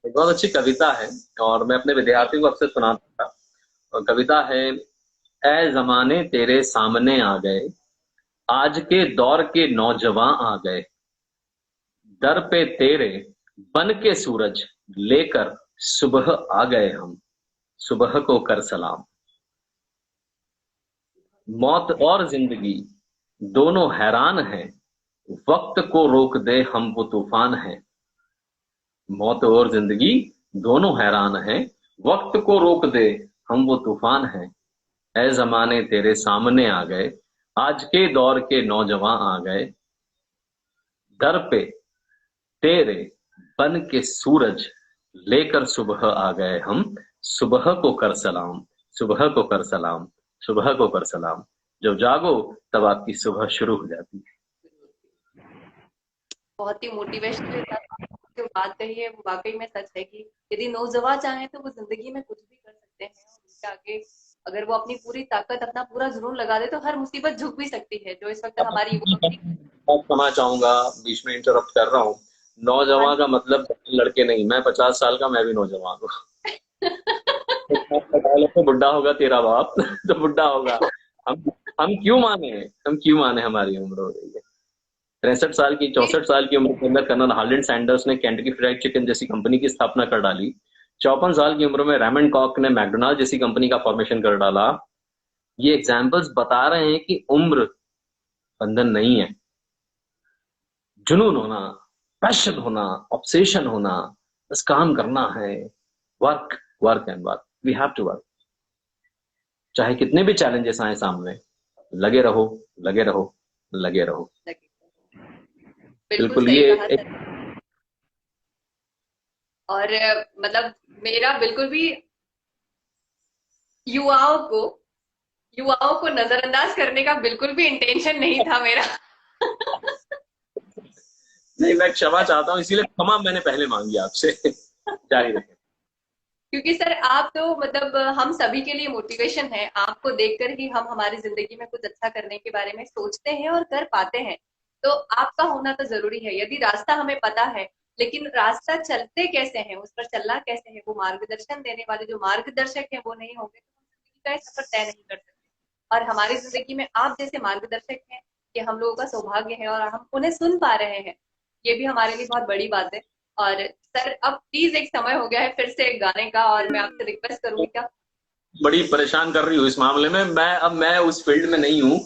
एक बहुत अच्छी कविता है और मैं अपने जी। विद्यार्थियों को अक्सर सुनाता था। और कविता है, ए जमाने तेरे सामने आ गए, आज के दौर के नौजवान आ गए, दर पे तेरे बन के सूरज लेकर सुबह आ गए हम, सुबह को कर सलाम। मौत और जिंदगी दोनों हैरान हैं, वक्त को रोक दे हम वो तूफान हैं। मौत और जिंदगी दोनों हैरान हैं, वक्त को रोक दे हम वो तूफान हैं। ऐ जमाने तेरे सामने आ गए, आज के दौर के नौजवान आ गए, दर पे तेरे बन के सूरज लेकर सुबह आ गए हम, सुबह को कर सलाम, सुबह को कर सलाम, सुबह को कर सलाम। जब जागो तब आपकी सुबह शुरू हो जाती है। बहुत ही मोटिवेशनल था, जो बात कही है वो वाकई में सच है कि यदि नौजवान चाहे तो वो जिंदगी में कुछ भी कर सकते हैं, और उसके आगे अगर वो अपनी पूरी ताकत अपना पूरा जुनून लगा दे तो हर मुसीबत झुक भी सकती है, जो इस वक्त अब हमारी युवा पीढ़ी। बात करना चाहूंगा, बीच में इंटरप्ट कर रहा हूँ। हाँ नौजवान जी। का मतलब लड़के नहीं, मैं 50 साल का, मैं भी नौजवान हूँ। तो बुढ़ा होगा तेरा बाप तो बुढ़ा होगा। हम हम क्यों माने, हम क्यों माने, हमारी उम्र हो गई है 63 साल की, 64 साल की उम्र के अंदर कर्नल हार्लैंड सैंडर्स ने केंटकी फ्राइड चिकन जैसी कंपनी की स्थापना कर डाली। 54 साल की उम्र में रेमंड कॉक ने मैकडोनाल्ड जैसी कंपनी का फॉर्मेशन कर डाला। ये एग्जाम्पल्स बता रहे हैं कि उम्र बंधन नहीं है। जुनून होना, पैशन होना, ऑब्सेशन होना, बस काम करना है। Work, work and work, we have to work. चाहे कितने भी चैलेंजेस आए सामने, लगे रहो, लगे रहो, लगे रहो। बिल्कुल बिल्कुल, सही ये कहा एक सर। और मतलब मेरा बिल्कुल भी युवाओं को युवाओं को नजरअंदाज करने का बिल्कुल भी इंटेंशन नहीं था मेरा। नहीं, मैं क्षमा चाहता हूँ, इसीलिए क्षमा मैंने पहले मांगी आपसे। जारी रखें। क्योंकि सर आप तो मतलब हम सभी के लिए मोटिवेशन है, आपको देखकर ही हम हमारी जिंदगी में कुछ अच्छा करने के बारे में सोचते हैं और कर पाते हैं। तो आपका होना तो जरूरी है, यदि रास्ता हमें पता है, लेकिन रास्ता चलते कैसे हैं, उस पर चलना कैसे है, वो मार्गदर्शन देने वाले जो मार्गदर्शक है वो नहीं होंगे तो हम जिंदगी का ये सफर तय नहीं कर सकते। और हमारी जिंदगी में आप जैसे मार्गदर्शक हैं, ये हम लोगों का सौभाग्य है और हम उन्हें सुन पा रहे हैं, ये भी हमारे लिए बहुत बड़ी बात है। और सर अब प्लीज एक समय हो गया है फिर से एक गाने का, और मैं आपसे रिक्वेस्ट करूंगी क्या। बड़ी परेशान कर रही हूँ इस मामले में, मैं उस फील्ड में नहीं हूँ।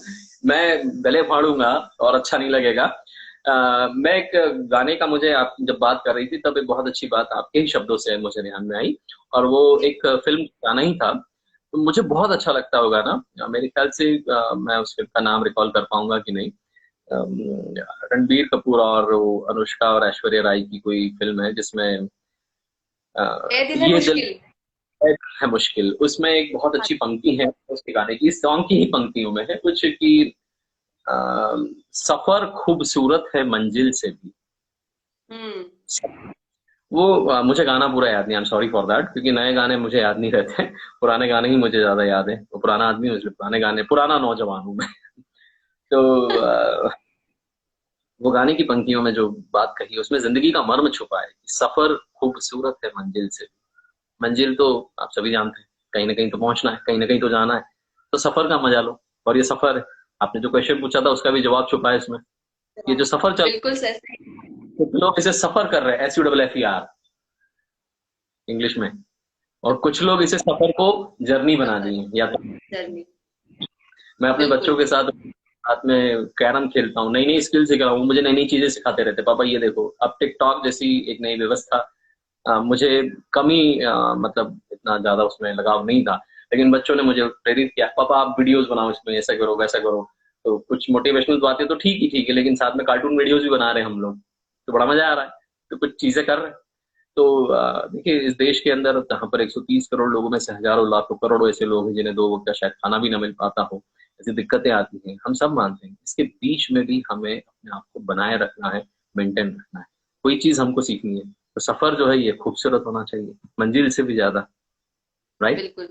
मैं गले फाड़ूंगा और अच्छा नहीं लगेगा। मैं एक गाने का, मुझे आप जब बात कर रही थी तब एक बहुत अच्छी बात आपके ही शब्दों से मुझे ध्यान में आई, और वो जी। एक फिल्म गाना ही था। तो मुझे बहुत अच्छा लगता होगा ना, मेरे ख्याल से मैं उस फिल्म का नाम रिकॉल कर पाऊंगा कि नहीं। रणबीर कपूर और वो अनुष्का और ऐश्वर्या राय की कोई फिल्म है जिसमें ए दिन है ये दिल मुश्किल। है मुश्किल। उसमें एक बहुत हाँ। अच्छी पंक्ति है उसके गाने की, इस सॉन्ग की ही पंक्तियों में है कुछ कि अ, सफर खूबसूरत है मंजिल से भी। हम्म। वो मुझे गाना पूरा याद नहीं, I am sorry for that, क्योंकि नए गाने मुझे याद नहीं रहते। पुराने गाने ही मुझे ज्यादा याद है, वो पुराना आदमी हूँ इसलिए पुराने गाने, पुराना नौजवान हूँ मैं। तो वो गाने की पंक्तियों में जो बात कही उसमें जिंदगी का मर्म छुपा है कि सफर खूबसूरत है मंजिल से भी। मंजिल तो आप सभी जानते हैं, कहीं ना कहीं तो पहुंचना है, कहीं ना कहीं तो जाना है, तो सफर का मजा लो। और ये सफर है। आपने जो क्वेश्चन पूछा था उसका भी जवाब छुपा है इसमें। ये जो सफर चल, बिल्कुल सर, सही। कुछ लोग इसे सफर कर रहे हैं, SUFFER इंग्लिश में, और कुछ लोग इसे सफर को जर्नी बना सफर, दिए या तो। जर्नी। मैं अपने बच्चों बिल्कुल। के साथ साथ में कैरम खेलता हूँ, नई नई स्किल सिखा रहा हूँ, मुझे नई नई चीजें सिखाते रहते, पापा ये देखो। अब टिकटॉक जैसी एक नई व्यवस्था, मुझे कमी मतलब इतना ज्यादा उसमें लगाव नहीं था, लेकिन बच्चों ने मुझे प्रेरित किया, पापा आप वीडियोस बनाओ इसमें, ऐसा करो वैसा करो। तो कुछ मोटिवेशनल बातें तो ठीक है, लेकिन साथ में कार्टून वीडियोस भी बना रहे हैं हम लोग, तो बड़ा मजा आ रहा है। तो कुछ चीजें कर रहे हैं। तो देखिए, इस देश के अंदर जहाँ पर 130 करोड़ लोगों में से हजारों लाखों करोड़ों ऐसे लोग हैं जिन्हें 2 वक्त का शायद खाना भी ना मिल पाता हो, ऐसी दिक्कतें आती हैं, हम सब मानते हैं। इसके बीच में भी हमें अपने आप को बनाए रखना है, मेंटेन रखना है, कोई चीज हमको सीखनी है। तो सफर जो है ये खूबसूरत होना चाहिए, मंजिल से भी ज्यादा। राइट। बिल्कुल,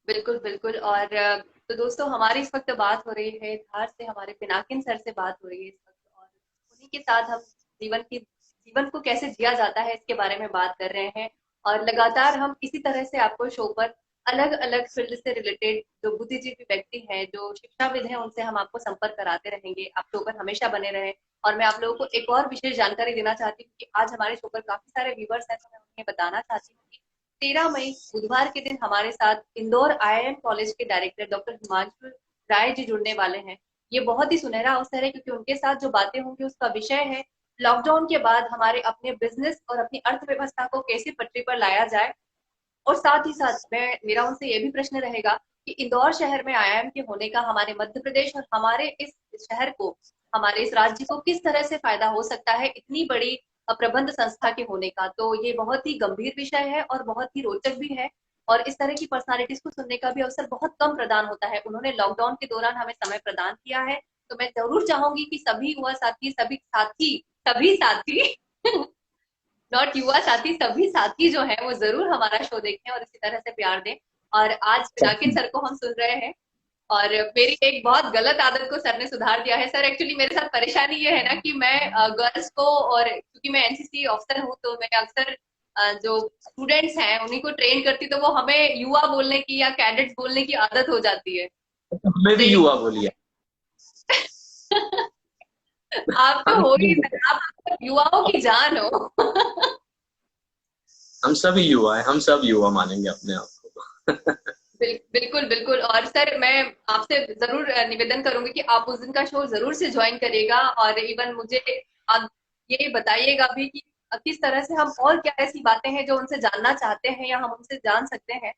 बिल्कुल, बिल्कुल। और तो दोस्तों, हमारी इस वक्त बात हो रही है धार से, हमारे पिनाकिन सर से बात हो रही है इस वक्त, और उन्हीं के साथ हम जीवन को कैसे जिया जाता है इसके बारे में बात कर रहे हैं। और लगातार हम इसी तरह से आपको शो पर अलग अलग फील्ड से रिलेटेड जो बुद्धिजीवी व्यक्ति हैं, जो शिक्षाविद हैं, उनसे हम आपको संपर्क कराते रहेंगे। आप शो पर हमेशा बने रहें। और मैं आप लोगों को एक और विशेष जानकारी देना चाहती हूँ कि आज हमारे शो पर काफी सारे व्यूवर्स हैं, तो मैं उन्हें बताना चाहती हूँ कि 13 मई बुधवार के दिन हमारे साथ इंदौर IIM कॉलेज के डायरेक्टर डॉक्टर हिमांशु राय जी जुड़ने वाले हैं। ये बहुत ही सुनहरा अवसर है, क्योंकि उनके साथ जो बातें होंगी उसका विषय है लॉकडाउन के बाद हमारे अपने बिजनेस और अपनी अर्थव्यवस्था को कैसे पटरी पर लाया जाए। और साथ ही साथ मैं मेरा उनसे ये भी प्रश्न रहेगा कि इंदौर शहर में IIM के होने का हमारे मध्य प्रदेश और हमारे इस शहर को, हमारे इस राज्य को किस तरह से फायदा हो सकता है इतनी बड़ी प्रबंध संस्था के होने का। तो ये बहुत ही गंभीर विषय है और बहुत ही रोचक भी है। और इस तरह की पर्सनालिटीज को सुनने का भी अवसर बहुत कम प्रदान होता है। उन्होंने लॉकडाउन के दौरान हमें समय प्रदान किया है। तो मैं जरूर चाहूंगी कि सभी युवा साथी, सभी साथी नॉट युवा साथी, सभी साथी जो है वो जरूर हमारा शो देखें और इसी तरह से प्यार दें। और आज पिनाकिन सर को हम सुन रहे हैं। और मेरी एक बहुत गलत आदत को सर ने सुधार दिया है। सर, एक्चुअली मेरे साथ परेशानी ये है ना कि मैं गर्ल्स को, और क्योंकि मैं NCC ऑफिसर हूँ, तो मैं अक्सर जो स्टूडेंट्स हैं उन्हीं को ट्रेन करती, तो वो हमें युवा बोलने की या कैडेट्स बोलने की आदत हो जाती है। हमें भी तो युवा बोलिए। आप तो हम हो सभी ही सर, आप युवाओं की जान हो। हम सभी युवा हैं, हम सब युवा मानेंगे अपने आप को। बिल्कुल, बिल्कुल। और सर, मैं आपसे जरूर निवेदन करूंगी कि आप उस दिन का शो जरूर से ज्वाइन करिएगा। और इवन मुझे आप ये बताइएगा भी कि किस तरह से हम, और क्या ऐसी बातें हैं जो उनसे जानना चाहते हैं या हम उनसे जान सकते हैं।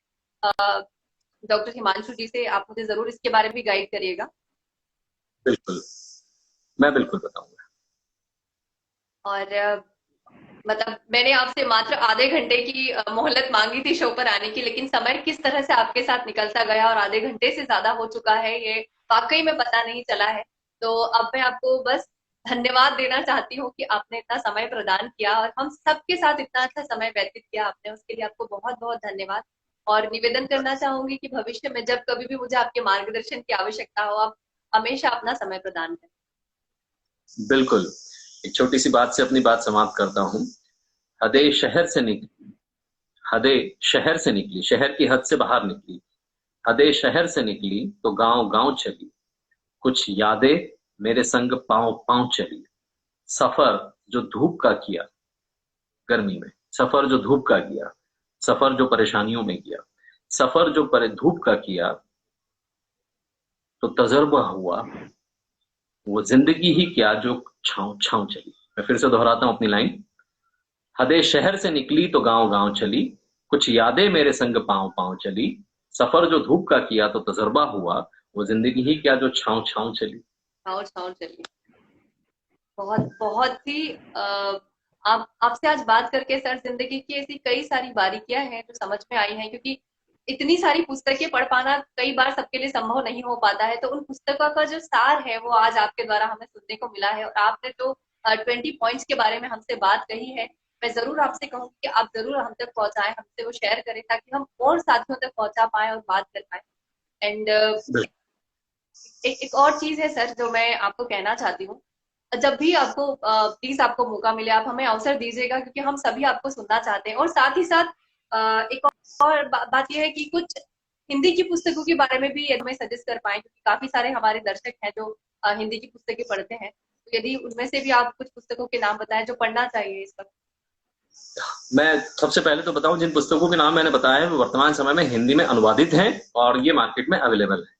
डॉक्टर हिमांशु जी से आप मुझे जरूर इसके बारे में भी गाइड करिएगा। बिल्कुल, मैं बिल्कुल बताऊंगा। और मतलब मैंने आपसे मात्र आधे घंटे की मोहलत मांगी थी शो पर आने की, लेकिन समय किस तरह से आपके साथ निकलता गया और आधे घंटे से ज्यादा हो चुका है, ये वाकई में पता नहीं चला है। तो अब मैं आपको बस धन्यवाद देना चाहती हूँ कि आपने इतना समय प्रदान किया और हम सबके साथ इतना अच्छा समय व्यतीत किया आपने, उसके लिए आपको बहुत बहुत धन्यवाद। और निवेदन करना चाहूंगी कि भविष्य में जब कभी भी मुझे आपके मार्गदर्शन की आवश्यकता हो, आप हमेशा अपना समय प्रदान करें। बिल्कुल। एक छोटी सी बात से अपनी बात समाप्त करता हूँ। हदे बिल्कुल। शहर से निकली, हदे शहर से निकली, शहर की हद से बाहर निकली, हदे शहर से निकली तो गांव गांव चली, कुछ यादें मेरे संग पांव पांव चली। सफर जो धूप का किया गर्मी में, सफर जो धूप का किया, सफर जो परेशानियों में किया, सफर जो पर धूप का किया, तो तजर्बा हुआ वो जिंदगी ही क्या जो छाँव छाँव चली। मैं फिर से दोहराता हूं अपनी लाइन। हदे शहर से निकली तो गांव गांव चली, कुछ यादें मेरे संग पांव पांव चली, सफर जो धूप का किया तो तजर्बा हुआ वो जिंदगी ही क्या जो छाँव छाँव चली। और चलिए। बहुत बहुत ही आप आपसे आज बात करके सर, जिंदगी की ऐसी कई सारी बारीकियां हैं जो समझ में आई हैं, क्योंकि इतनी सारी पुस्तकें पढ़ पाना कई बार सबके लिए संभव नहीं हो पाता है। तो उन पुस्तकों का जो सार है वो आज आपके द्वारा हमें सुनने को मिला है। और आपने जो 20 पॉइंट्स के बारे में हमसे बात कही है, मैं जरूर आपसे कहूंगी कि आप जरूर हम तक पहुंचाएं, हमसे वो शेयर करें, ताकि हम और साथियों तक पहुंचा पाए और बात कर पाए। एंड एक और चीज है सर जो मैं आपको कहना चाहती हूँ। जब भी आपको प्लीज आपको मौका मिले, आप हमें अवसर दीजिएगा, क्योंकि हम सभी आपको सुनना चाहते हैं। और साथ ही साथ एक और बात यह है कि कुछ हिंदी की पुस्तकों के बारे में भी यदि हमें सजेस्ट कर पाएँ, क्योंकि काफ़ी सारे हमारे दर्शक हैं जो हिंदी की पुस्तकें पढ़ते हैं। तो यदि उनमें से भी आप कुछ पुस्तकों के नाम बताएँ जो पढ़ना चाहिए इस वक़्त? मैं सबसे पहले तो बताऊं, जिन पुस्तकों के नाम मैंने बताए हैं वो वर्तमान समय में हिंदी में अनुवादित हैं और ये मार्केट में अवेलेबल है।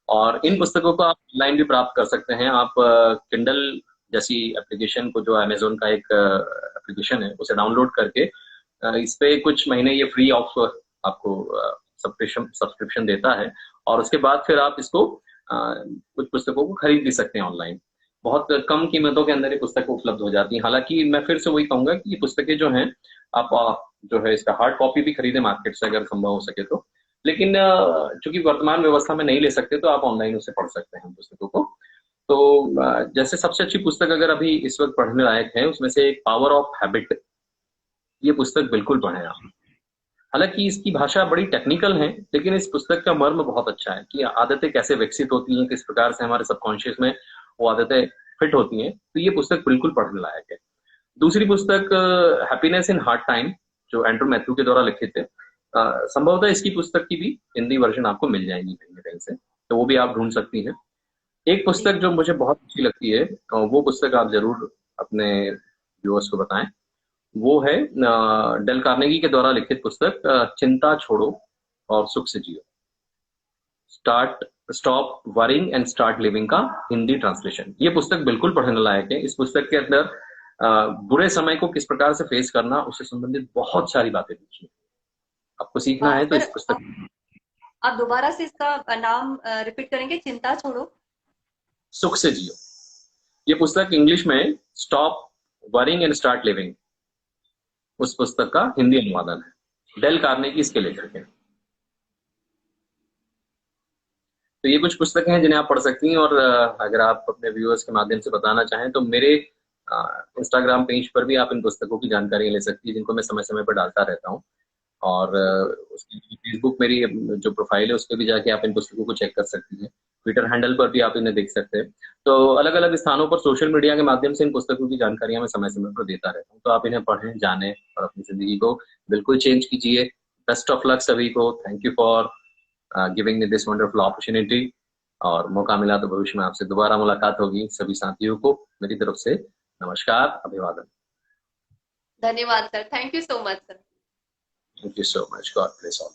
और इन जी। पुस्तकों को आप ऑनलाइन भी प्राप्त कर सकते हैं। आप किंडल जैसी एप्लीकेशन को, जो अमेज़न का एक एप्लीकेशन है, उसे डाउनलोड करके इस पे कुछ महीने ये फ्री ऑफ आपको सब्सक्रिप्शन सब्सक्रिप्शन देता है, और उसके बाद फिर आप इसको कुछ पुस्तकों को खरीद भी सकते हैं ऑनलाइन। बहुत कम कीमतों के अंदर ये पुस्तकें उपलब्ध हो जाती हैं। हालाँकि मैं फिर से वही कहूँगा कि ये पुस्तकें जो हैं, आप जो है इसका हार्ड कॉपी भी खरीदें मार्केट से अगर संभव हो सके तो। लेकिन चूँकि वर्तमान व्यवस्था में नहीं ले सकते, तो आप ऑनलाइन उसे पढ़ सकते हैं पुस्तकों को। तो जैसे सबसे अच्छी पुस्तक अगर अभी इस वक़्त पढ़ने लायक है, उसमें से एक पावर ऑफ हैबिट, ये पुस्तक बिल्कुल पढ़ें आप। हालाँकि इसकी भाषा बड़ी टेक्निकल है, लेकिन इस पुस्तक का मर्म बहुत अच्छा है कि आदतें कैसे विकसित होती हैं, किस प्रकार से हमारे सबकॉन्शियस में वो आदतें फिट होती हैं। तो ये पुस्तक बिल्कुल पढ़ने लायक है। दूसरी पुस्तक हैप्पीनेस इन हार्ड टाइम, जो एंड्रू मैथ्यू के द्वारा लिखित है। संभवतः इसकी पुस्तक की भी हिंदी वर्जन आपको मिल जाएगी कहीं न कहीं से, तो वो भी आप ढूँढ सकती हैं। एक जी। पुस्तक जो मुझे बहुत अच्छी लगती है, वो पुस्तक आप ज़रूर अपने व्यूअर्स को बताएँ। वो है डेल कार्नेगी के द्वारा लिखित पुस्तक चिंता छोड़ो और सुख से जियो। Start stop worrying and start living का हिंदी ट्रांसलेशन। ये पुस्तक बिल्कुल पढ़ने लायक है। इस पुस्तक के अंदर बुरे समय को किस प्रकार से फेस करना, उससे संबंधित बहुत सारी बातें लिखी हैं। आपको सीखना है तो सर, इस पुस्तक। आप दोबारा से इसका नाम रिपीट करेंगे? चिंता छोड़ो। सुख से जियो। ये पुस्तक इंग्लिश में stop worrying and start living, उस पुस्तक का हिंदी अनुवादन है। डेल कार्नेगी इसके लेखक हैं। तो ये कुछ पुस्तकें हैं जिन्हें आप पढ़ सकती हैं। और अगर आप अपने व्यूअर्स के माध्यम से बताना चाहें, तो मेरे इंस्टाग्राम पेज पर भी आप इन पुस्तकों की जानकारी ले सकती हैं, जिनको मैं समय समय पर डालता रहता हूँ। और उसकी फेसबुक मेरी जो प्रोफाइल है, उस पर भी जाके आप इन पुस्तकों को चेक कर सकती हैं। ट्विटर हैंडल पर भी आप इन्हें देख सकते हैं। तो अलग अलग स्थानों पर सोशल मीडिया के माध्यम से इन पुस्तकों की जानकारियां मैं समय समय पर देता रहता हूँ। तो आप इन्हें पढ़ें, जानें और अपनी जिंदगी को बिल्कुल चेंज कीजिए। बेस्ट ऑफ लक सभी को। Thank you for giving me this wonderful opportunity. और मौका मिला तो भविष्य में आपसे दोबारा मुलाकात होगी। सभी साथियों को मेरी तरफ से नमस्कार, अभिवादन। धन्यवाद sir. Thank you so much sir. Thank you so much. God bless all.